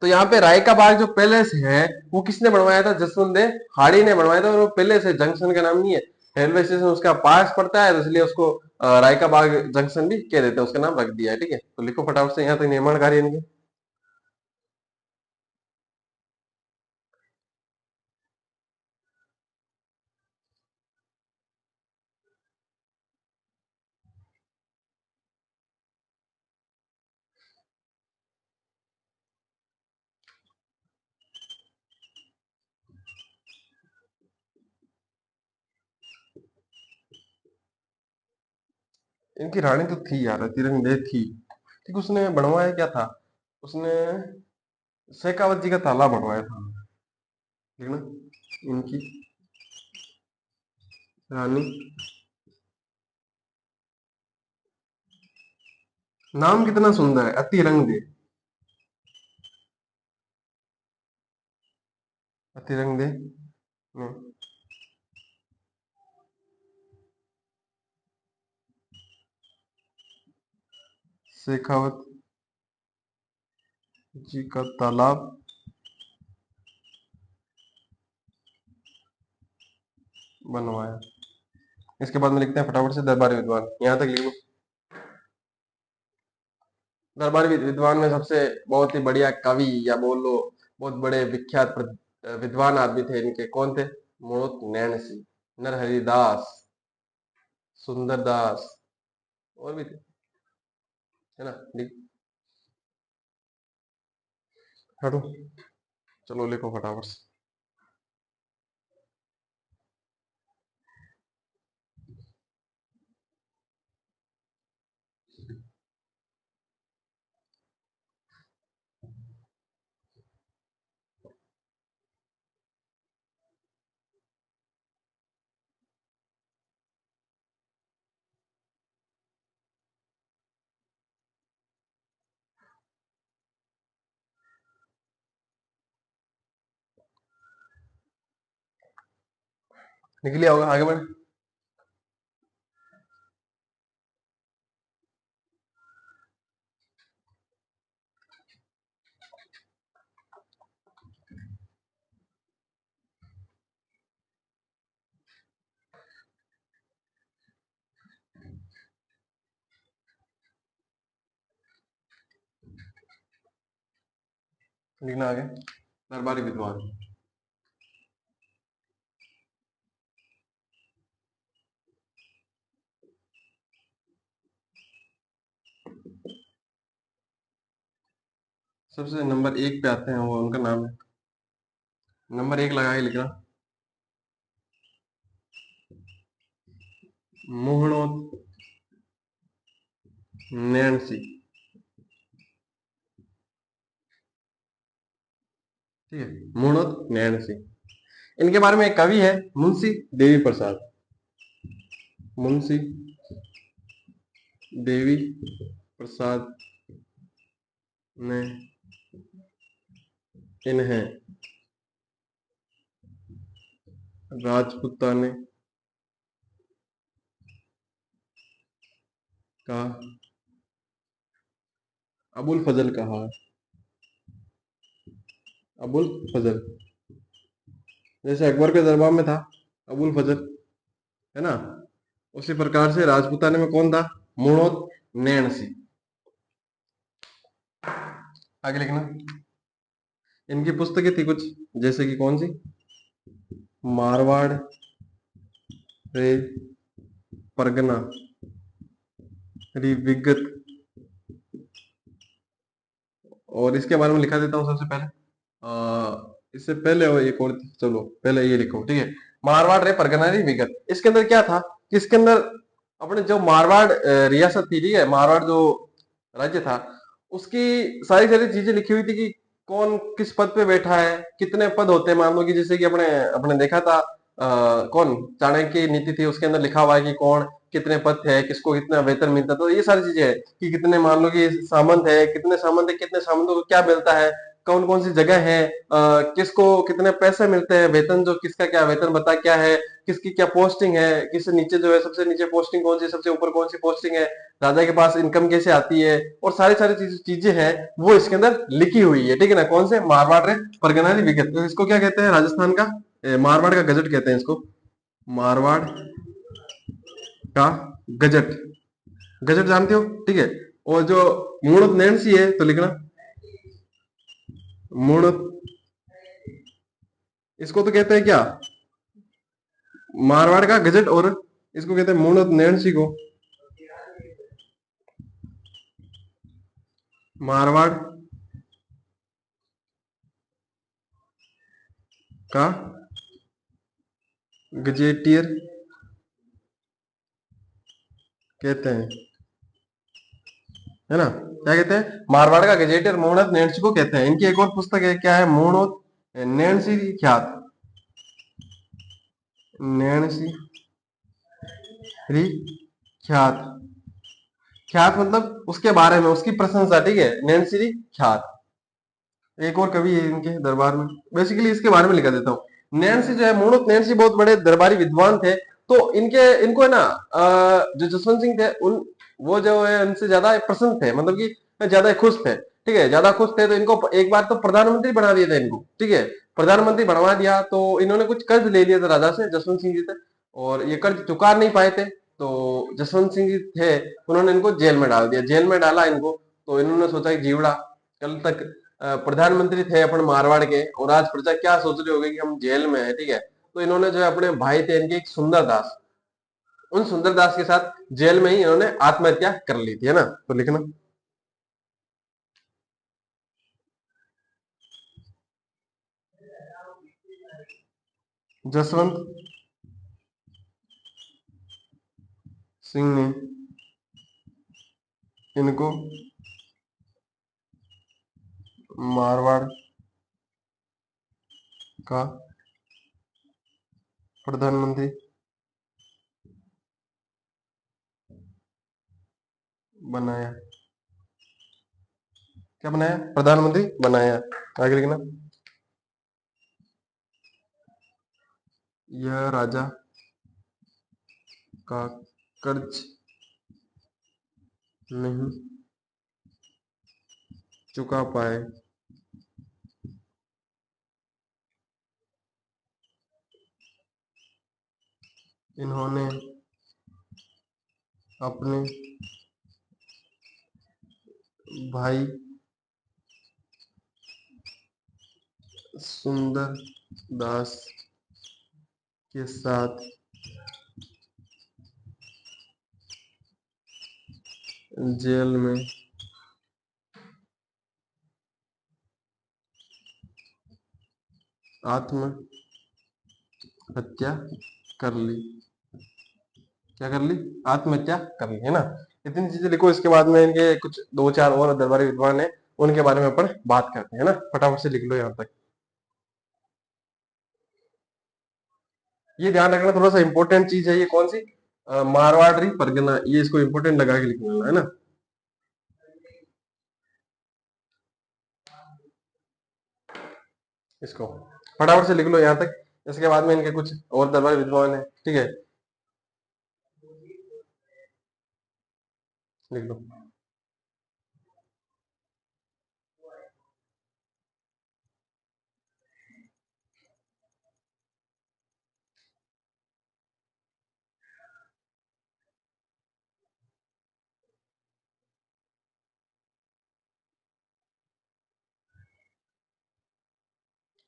तो यहाँ पे राय का बाग जो पैलेस है, वो किसने बनवाया था? जसवंत दे हाड़ी ने बनवाया था। और वो पैलेस है, जंक्शन का नाम नहीं है। रेलवे स्टेशन उसका पास पड़ता है, तो इसलिए उसको राय का बाग जंक्शन भी कह देते हैं, उसका नाम रख दिया है। ठीक है, तो लिखो फटाफट से यहाँ तक निर्माण कार्य इनके। इनकी रानी तो थी यार, तिरंगे थी। ठीक, उसने बनवाया क्या था? उसने शेखावत जी का तालाब बनवाया था, ठीक ना। इनकी रानी, नाम कितना सुंदर है, अतिरंग दे। अतिरंग दे ने शेखावत जी का तालाब बनवाया। इसके बाद में लिखते हैं फटाफट से दरबारी विद्वान, यहाँ तक लिख लो। दरबारी विद्वान में सबसे बहुत ही बढ़िया कवि, या बोल लो बहुत बड़े विख्यात विद्वान आदमी थे इनके। कौन थे? मोहित नैन सिंह, नरहरि दास, सुंदर दास, और भी थे, है ना। हटो, चलो लिखो फटाफट से। लिख लिया होगा, आगे बढ़। लिखना आगे, दरबारी विद्वान। सबसे नंबर एक पे आते हैं, वो उनका नाम है, नंबर एक लगा के लिखना, मोहनोत नैन सिंह। ठीक है, मोहनोत नैन सिंह। इनके बारे में एक कवि है, मुंशी देवी प्रसाद। मुंशी देवी प्रसाद ने इन्हें राजपुताने का अबुल फजल कहा। अबुल फजल, जैसे अकबर के दरबार में था अबुल फजल, है ना, उसी प्रकार से राजपुताने में कौन था? मुणोत नैन सिंह। आगे लिखना। इनकी पुस्तकें थी कुछ, जैसे कि कौन सी? मारवाड़ रे परगना री विगत। और इसके बारे में लिखा देता हूँ सबसे पहले। इससे पहले वो एक और चलो पहले ये लिखो, ठीक है। मारवाड़ रे परगना री विगत, इसके अंदर क्या था कि इसके अंदर अपने जो मारवाड़ रियासत थी, ठीक है, मारवाड़ जो राज्य था, उसकी सारी सारी चीजें लिखी हुई थी कि कौन किस पद पे बैठा है, कितने पद होते हैं। मान लो कि जैसे कि अपने अपने देखा था कौन चाणक्य की नीति थी, उसके अंदर लिखा हुआ है कि कौन कितने पद थे, किसको कितना वेतन मिलता, तो ये सारी चीजें है कि कितने, मान लो कि सामंत है, कितने सामंत है, कितने सामंतों को क्या मिलता है, कौन कौन सी जगह है, किसको कितने पैसे मिलते हैं, वेतन जो किसका क्या वेतन बता क्या है, किसकी क्या पोस्टिंग है, किस नीचे जो है सबसे नीचे पोस्टिंग कौन सी, सबसे ऊपर कौन सी पोस्टिंग है, राजा के पास इनकम कैसे आती है, और सारी सारी चीजें हैं वो इसके अंदर लिखी हुई है, ठीक है ना। कौन से मारवाड़ रे परगना री विगत, तो इसको क्या कहते हैं, राजस्थान का मारवाड़ का गजट कहते हैं इसको, मारवाड़ का गजट। गजट जानते हो, ठीक है। और जो मूणत नैणसी है तो लिखना मूणत, इसको तो कहते हैं क्या, मारवाड़ का गजट, और इसको कहते हैं मूणत नैणसी को, मारवाड़ का गजेटियर कहते हैं, है ना। क्या कहते हैं, मारवाड़ का गजेटियर मूणत नैणसी को कहते हैं। इनकी एक और पुस्तक है, क्या है, मूणत नैणसी ख्यात, नैणसी री ख्यात। ख्यात मतलब उसके बारे में, उसकी प्रशंसा, ठीक है, नैणसी री ख्यात। एक और कवि है इनके दरबार में, बेसिकली इसके बारे में लिखा देता हूँ। नैन्सी जो है, मूणत नैन्सी बहुत बड़े दरबारी विद्वान थे। तो इनके इनको है ना जो जसवंत सिंह थे, उन वो जो है उनसे ज्यादा प्रसन्न थे, मतलब कि ज्यादा खुश थे, ठीक है, ज्यादा खुश थे। तो इनको एक बार तो प्रधानमंत्री बना दिया था इनको, ठीक है, प्रधानमंत्री बनवा दिया। तो इन्होंने कुछ कर्ज ले लिया था राजा से, जसवंत सिंह जी थे, और ये कर्ज चुका नहीं पाए थे। तो जसवंत सिंह जी थे, उन्होंने इनको जेल में डाल दिया, जेल में डाला इनको। तो इन्होंने सोचा कि जीवड़ा, कल तक प्रधानमंत्री थे अपन मारवाड़ के, और आज प्रजा क्या सोच रही होगी कि हम जेल में है, ठीक है। तो इन्होंने जो है अपने भाई थे इनके एक सुंदर दास, उन सुंदर दास के साथ जेल में ही इन्होंने आत्महत्या कर ली थी, है ना। तो लिखना जसवंत सिंह ने इनको मारवाड़ का प्रधानमंत्री बनाया। क्या बनाया, प्रधानमंत्री बनाया। आगे लिखना, यह राजा का कर्ज नहीं चुका पाए, इन्होंने अपने भाई सुंदर दास के साथ जेल में आत्महत्या कर ली। क्या कर ली, आत्महत्या कर ली, है ना। इतनी चीजें लिखो। इसके बाद में इनके कुछ दो चार और दरबारी विद्वान है, उनके बारे में अपन बात करते हैं ना। फटाफट से लिख लो यहाँ तक। ये ध्यान रखना, थोड़ा सा इंपॉर्टेंट चीज है ये, कौन सी, मारवाड़ी परगना, ये इसको इंपॉर्टेंट लगा के लिखना है ना। इसको फटाफट से लिख लो यहाँ तक। इसके बाद में इनके कुछ और दरबारी विद्वान है, ठीक है, लिख लो।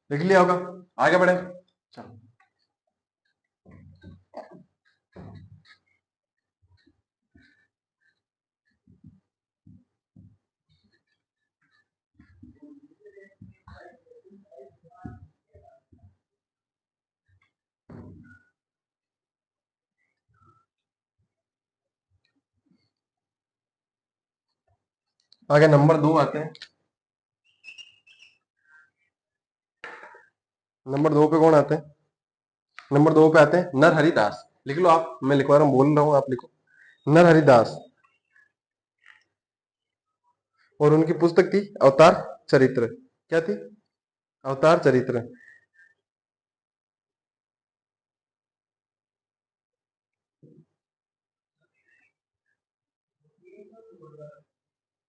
लिख लिया होगा, आगे बढ़े। चलो। आगे नंबर 2 आते हैं। नंबर 2 पे कौन आते हैं? नंबर 2 पे आते हैं नरहरि दास। लिख लो आप, मैं लिखवा रहा हूँ, बोल रहा हूँ, आप लिखो। नरहरि दास। और उनकी पुस्तक थी अवतार चरित्र। क्या थी? अवतार चरित्र।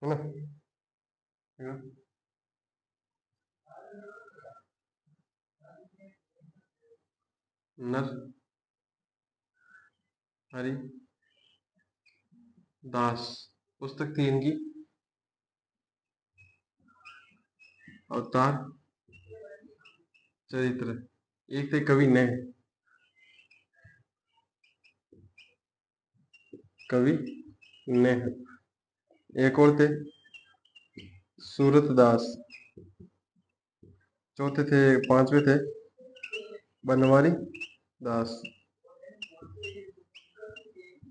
है ना? नर हरि दास। पुस्तक थी इनकी अवतार चरित्र। एक थे कवि ने, कवि ने। एक और थे सूरतदास। चौथे थे, पांचवे थे बनवारी दास।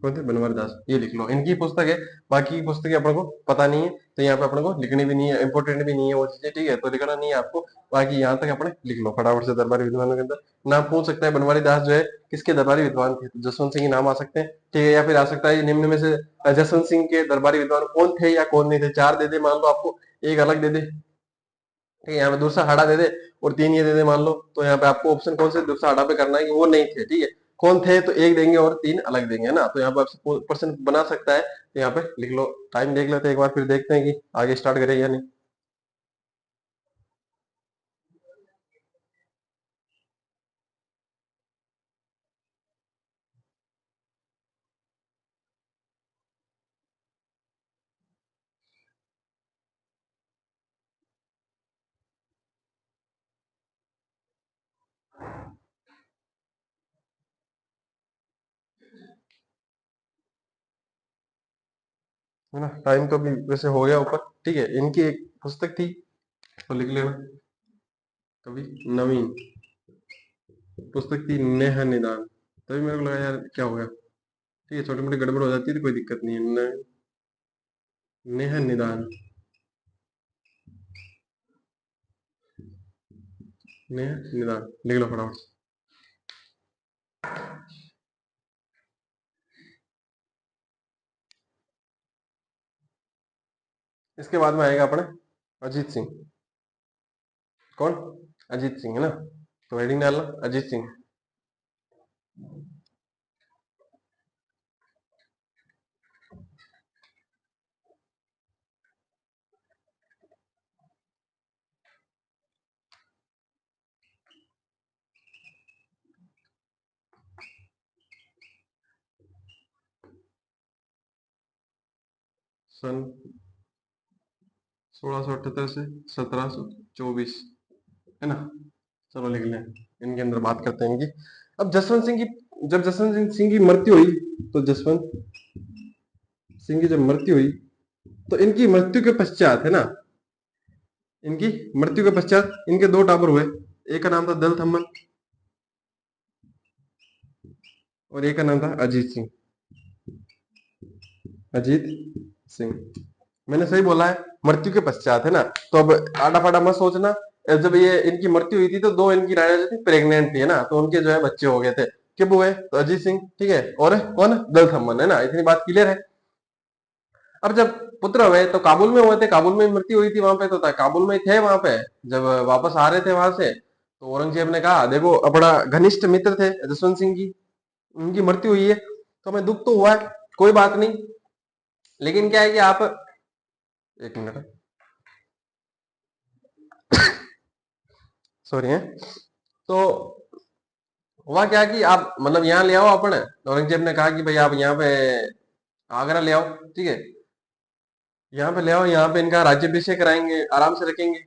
कौन थे? बनवारी दास। ये लिख लो, इनकी पुस्तक है। बाकी की पुस्तकें अपन को पता नहीं है, तो यहाँ पे अपन को लिखनी भी नहीं है, इंपॉर्टेंट भी नहीं है वो चीजें, ठीक है? तो लिखना नहीं है आपको। बाकी यहाँ तक अपने लिख लो फटाफट से। दरबारी विद्वानों के अंदर नाम पूछ सकता है, बनवारी दास जो है किसके दरबारी विद्वान थे? तो जसवंत सिंह के नाम आ सकते हैं, ठीक है? या फिर आ सकता है निम्न में से जसवंत सिंह के दरबारी विद्वान कौन थे या कौन नहीं थे। चार दे दे मान लो आपको, एक अलग दे दे, ठीक है? यहाँ पे दूसरा हाड़ा दे दे और तीन ये दे दे मान लो, तो यहाँ पे आपको ऑप्शन कौन से दूसरा हाड़ा पे करना है कि वो नहीं थे, ठीक है? कौन थे तो एक देंगे और तीन अलग देंगे, है ना? तो यहाँ पे आपसे पर्सन बना सकता है, तो यहाँ पे लिख लो। टाइम देख लेते हैं एक बार, फिर देखते हैं कि आगे स्टार्ट करें या नहीं। है ना? टाइम तो अभी वैसे हो गया ऊपर, ठीक है? इनकी एक पुस्तक थी, तो लिख लेना, कवि नवीन। पुस्तक थी नेह निदान। तभी मेरे को लगा यार क्या हो गया, ठीक है? छोटी मोटी गड़बड़ हो जाती है तो कोई दिक्कत नहीं है। नेह निदान। नेह निदान लिख लो फटाफट। इसके बाद में आएगा अपने अजीत सिंह। कौन? अजीत सिंह, है ना? तो हेडिंग डालना अजीत सिंह। सन 1678 से 1724, है ना? चलो लिख लें। इनके अंदर बात करते हैं इनकी। अब जसवंत सिंह की, जब जसवंत सिंह की मृत्यु हुई, तो जसवंत सिंह की जब मृत्यु हुई, तो इनकी मृत्यु के पश्चात, है ना, इनकी मृत्यु के पश्चात इनके दो टाबर हुए। एक का नाम था दल थम्मन और एक का नाम था अजीत सिंह। अजीत सिंह। मैंने सही बोला है, मृत्यु के पश्चात, है ना? तो अब आड़ा फाड़ा मत सोचना। जब ये इनकी मृत्यु हुई थी तो दो इनकी रानियां जो थी प्रेग्नेंट थी, है ना? तो उनके जो है बच्चे हो गए थे। कब हुए? तो अजीत सिंह, ठीक है, और कौन? दल थम्मन, है ना? इतनी बात क्लियर है। अब जब पुत्र हुए तो काबुल में हुए थे, काबुल में मृत्यु हुई थी वहां पे, तो था काबुल में थे वहां पे। जब वापस आ रहे थे वहां से, तो औरंगजेब ने कहा देखो, अपना घनिष्ठ मित्र थे जसवंत सिंह की, उनकी मृत्यु हुई है, तो हमें दुख तो हुआ है, कोई बात नहीं, लेकिन क्या है कि आप, एक मिनट, सॉरी है। तो हुआ क्या कि आप मतलब यहाँ ले आओ अपने। औरंगजेब ने कहा कि भाई आप यहाँ पे आगरा ले आओ, ठीक है? यहाँ पे ले आओ, यहाँ पे इनका राज्याभिषेक कराएंगे, आराम से रखेंगे।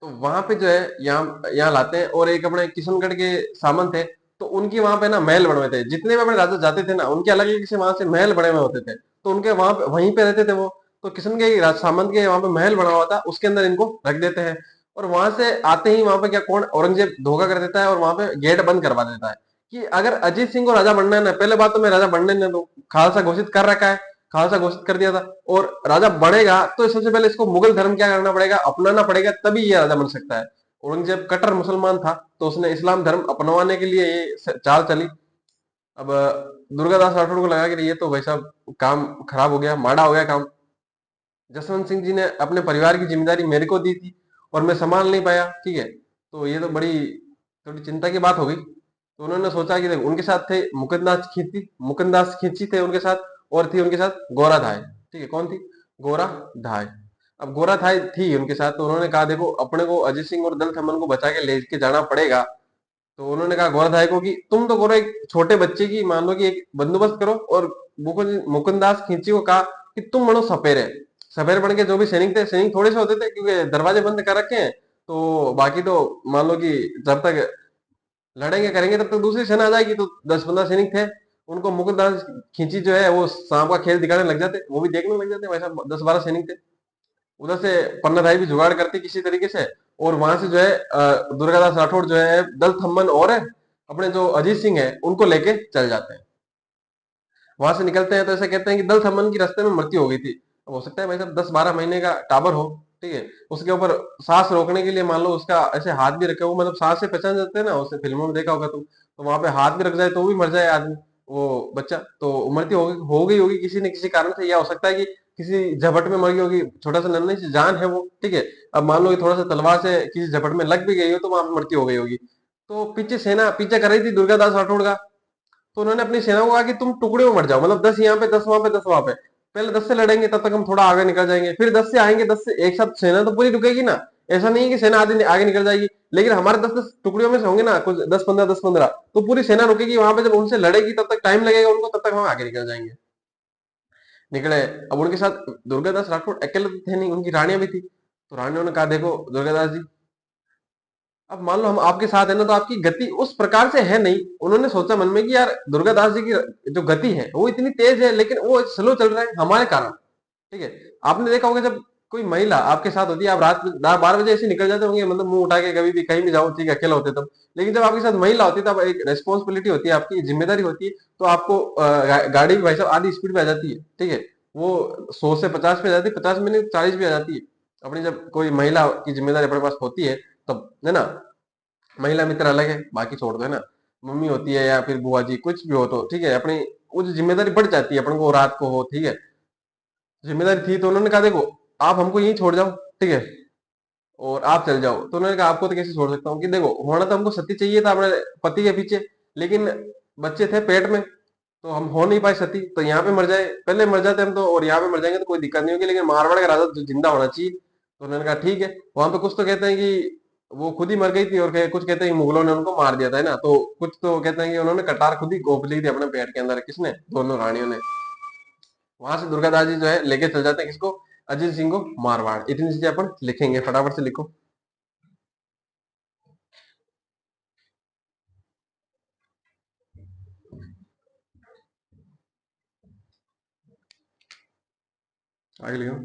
तो वहां पे जो है यहाँ यहाँ लाते हैं, और एक अपने किशनगढ़ के सामंत थे, तो उनकी वहां पे ना महल बने हुए थे। जितने भी अपने राजा जाते थे ना, उनके अलग अलग से वहां से महल बने हुए होते थे, तो उनके वहां पे वहीं पे रहते थे वो। तो किशन के सामंत के वहां पे महल बना हुआ था, उसके अंदर इनको रख देते हैं। और वहां से आते ही वहां पे क्या कौन औरंगजेब धोखा कर देता है और वहां पे गेट बंद करवा देता है कि अगर अजीत सिंह को राजा बनना है ना, पहले बात तो मैं राजा बनने न दूं, खालसा घोषित कर रखा है, खालसा घोषित कर दिया था, और राजा बनेगा तो सबसे पहले इसको मुगल धर्म क्या करना पड़ेगा, अपनाना पड़ेगा, तभी ये राजा बन सकता है। औरंगजेब कट्टर मुसलमान था तो उसने इस्लाम धर्म अपनवाने के लिए ये चाल चली। अब दुर्गादास राठौड़ को लगा कि ये तो भाई साहब काम खराब हो गया, माड़ा हो गया काम। जसवंत सिंह जी ने अपने परिवार की जिम्मेदारी मेरे को दी थी और मैं संभाल नहीं पाया, ठीक है, तो ये तो बड़ी थोड़ी चिंता की बात हो गई। तो उन्होंने सोचा कि देखो, उनके साथ थे मुकुंदास खींची थे उनके साथ, और थी उनके साथ गोरा धाय, ठीक है, कौन थी, गोरा धाय। अब गोरा धाय थी उनके साथ, तो उन्होंने कहा देखो अपने को अजय सिंह और दल थमन को बचा के लेके जाना पड़ेगा। तो उन्होंने कहा गोरा को कि तुम तो करो एक छोटे बच्चे की, मान लो कि एक बंदोबस्त करो, और मुकुंदास खींची को कहा कि तुम बनो सपेरे। सपेरे बन के जो भी सैनिक थे, सैनिक थोड़े से होते थे क्योंकि दरवाजे बंद कर रखे हैं, तो बाकी तो मान लो कि जब तक लड़ेंगे करेंगे तब तक दूसरी सेना आ जाएगी, तो 10-15 सैनिक थे। उनको मुकुंदास खींची जो है वो सांप का खेल दिखाने लग जाते, वो भी देखने लग जाते, वैसा 10-12 सैनिक थे। उधर से पन्नाधाई भी जुगाड़ करती किसी तरीके से, और वहां से जो है दुर्गादास राठौड़ जो है दल थम्मन और अपने जो अजीत सिंह है उनको लेके चल जाते हैं। वहां से निकलते हैं तो ऐसे कहते हैं कि दल थम्मन की रास्ते में मृत्यु हो गई थी। अब हो सकता है भाई साहब 10-12 महीने का टाबर हो, ठीक है, उसके ऊपर सांस रोकने के लिए मान लो उसका ऐसे हाथ भी रखे हो, मतलब सांस से पहचान जाते हैं ना, उसे फिल्मों में देखा होगा तुम, तो वहां पे हाथ भी रख जाए तो भी मर जाए आदमी, वो बच्चा, तो मृत्यु हो गई होगी किसी न किसी कारण से, या हो सकता है कि किसी झपट में मर गई होगी, छोटा सा नन्ही सी जान है वो, ठीक है। अब मान लो कि थोड़ा सा तलवार से किसी झपट में लग भी गई हो तो वहां पे मृत्यु हो गई होगी। तो पीछे सेना पीछे कर रही थी दुर्गादास राठौड़ का, तो उन्होंने अपनी सेना को कहा कि तुम टुकड़े में मर जाओ, मतलब 10 यहाँ पे 10 वहां पे 10 वहां पे, पहले 10 से लड़ेंगे तब तक हम थोड़ा आगे निकल जाएंगे, फिर 10 से आएंगे, 10 से एक साथ सेना तो पूरी रुकेगी ना, ऐसा नहीं है कि सेना आधी आगे निकल जाएगी, लेकिन हमारे 10-10 टुकड़ियों में से होंगे ना कुछ 10-15 तो पूरी सेना रुकेगी वहां पे, जब उनसे लड़ेगी तब तक टाइम लगेगा उनको, तब तक हम आगे निकल जाएंगे। निकले। अब उनके साथ दुर्गादास राठौड़ अकेले तो थे नहीं, उनकी रानियां भी थी, तो रानियों ने कहा देखो दुर्गादास जी, अब मान लो हम आपके साथ है ना, तो आपकी गति उस प्रकार से है नहीं। उन्होंने सोचा मन में कि यार दुर्गादास जी की जो गति है वो इतनी तेज है, लेकिन वो स्लो चल रहा है हमारे कारण, ठीक है। आपने देखा होगा जब कोई महिला आपके साथ होती है, आप रात 12 बजे ऐसे निकल जाते होंगे, मतलब मुंह उठा के कभी भी कहीं भी जाओ, ठीक है, अकेला होते तब, लेकिन जब आपके साथ महिला होती है तब एक रेस्पॉन्सिबिलिटी होती है, आपकी जिम्मेदारी होती है, तो आपको गाड़ी भी भाई साहब आधी स्पीड पे आ जाती है, ठीक है, वो 100 से 50 पे आ जाती है, 50 में नहीं 40 भी आ जाती है अपनी, जब कोई महिला की जिम्मेदारी अपने पास होती है तब, है ना। महिला मित्र अलग है, बाकी छोड़ दो, है ना, मम्मी होती है या फिर बुआ जी कुछ भी हो तो ठीक है, अपनी वो जो जिम्मेदारी बढ़ जाती है अपन को, रात को हो, ठीक है, जिम्मेदारी थी, तो उन्होंने कहा देखो आप हमको यहीं छोड़ जाओ, ठीक है, और आप चल जाओ। तो उन्होंने कहा आपको तो कैसे छोड़ सकता हूँ, कि देखो होना तो हमको सती चाहिए था अपने पति के पीछे, लेकिन बच्चे थे पेट में, तो हम हो नहीं पाए सती, तो यहाँ पे मर जाए, पहले मर जाते हम तो, और यहाँ पे मर जाएंगे तो कोई दिक्कत नहीं होगी, लेकिन मारवाड़ का राजा तो जिंदा होना चाहिए। तो उन्होंने कहा ठीक है। वहां पे कुछ तो कहते हैं कि वो खुद ही मर गई थी, और कुछ कहते हैं कि मुगलों ने उनको मार दिया था, है ना, तो कुछ तो कहते हैं कि उन्होंने कटार खुद ही गोप ली थी अपने पेट के अंदर, किसने, दोनों रानियों ने। वहां से दुर्गादास जी जो है लेके चल जाते हैं किसको, अजीत सिंह को मारवाड़। इतनी चीजें अपन लिखेंगे, फटाफट से लिखो। आगे लिखो।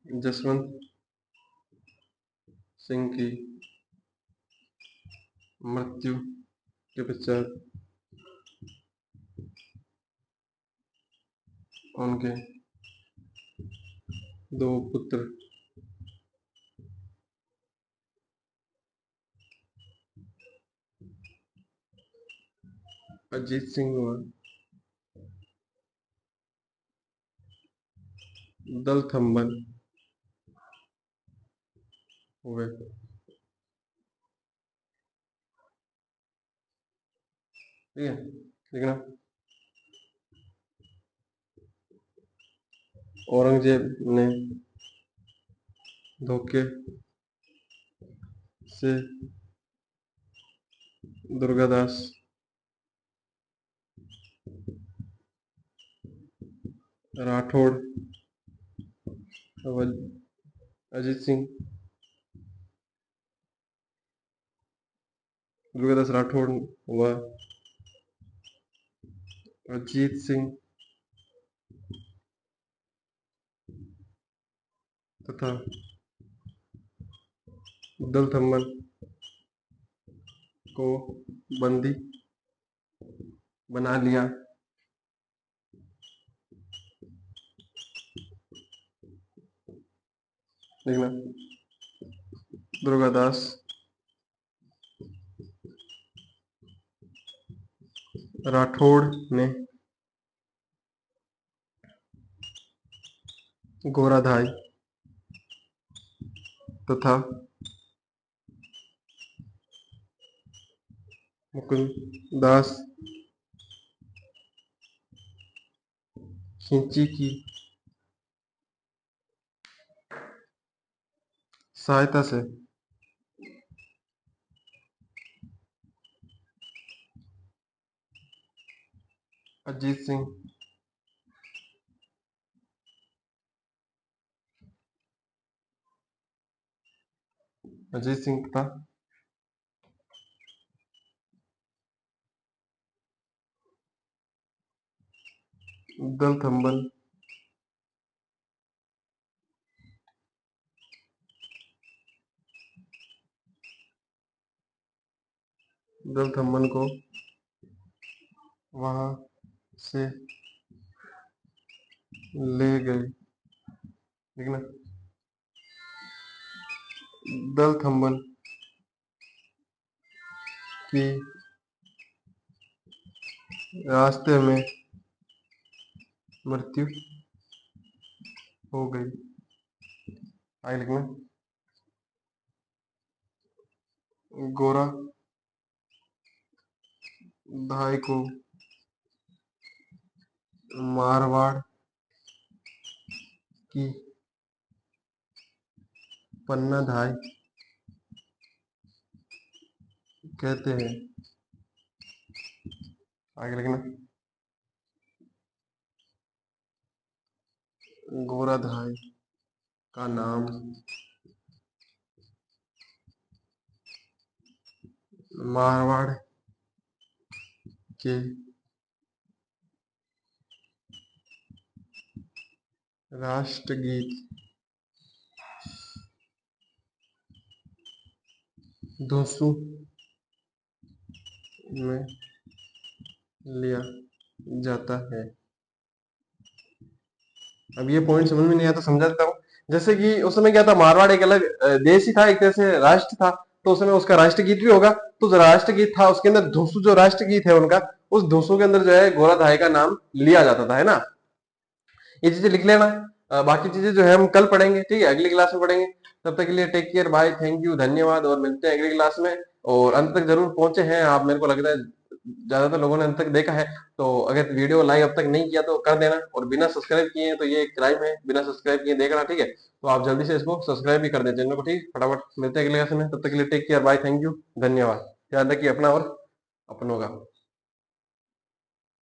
जसवंत सिंह की मृत्यु के पश्चात उनके दो पुत्र अजीत सिंह और दलथम्बन हुए, ठीक है, लिखना। औरंगजेब ने धोखे से दुर्गादास राठौड़ और अजीत सिंह, दुर्गादास राठौड़ व अजीत सिंह तथा दलथम्बन को बंदी बना लिया। देखना, दुर्गादास राठौड़ ने गोराधाई तथा मुकुंददास खिंची की सहायता से अजीत सिंह तथा दलथम्बन को वहां से ले गए। देखना, दलथम्बन की रास्ते में मृत्यु हो गई। आगे लिखना, गोरा धाई को मारवाड़ की पन्ना धाई कहते हैं। आगे लिखना, गोरा धाई का नाम मारवाड़ के राष्ट्रगीत दोसू में लिया जाता है। अब ये पॉइंट समझ में नहीं आया तो समझा देता हूँ। जैसे कि उस समय क्या था, मारवाड़ एक अलग देश ही था, एक तरह से राष्ट्र था, तो उस समय उसका राष्ट्रगीत भी होगा। तो जो राष्ट्रगीत था उसके अंदर धुसू, जो राष्ट्रगीत है उनका, उस धुसू के अंदर जो है गोरा धाई का नाम लिया जाता था, है ना। ये चीजें लिख लेना। बाकी चीजें जो है हम कल पढ़ेंगे, ठीक है, अगली क्लास में पढ़ेंगे। तब तक के लिए take care, bye, thank you, धन्यवाद, और मिलते हैं अगली क्लास में। और अंत तक जरूर पहुंचे हैं आप, मेरे को लगता है ज्यादातर लोगों ने अंत तक देखा है। तो अगर वीडियो लाइक अब तक नहीं किया तो कर देना, और बिना सब्सक्राइब किए हैं तो ये एक क्राइम है, बिना सब्सक्राइब किए देखना, ठीक है। तो आप जल्दी से इसको सब्सक्राइब भी कर दें चैनल को, ठीक, फटाफट। मिलते हैं अगले क्लास में, तब तक के लिए take care, bye, thank you, धन्यवाद। ध्यान रखिए अपना और अपनों का।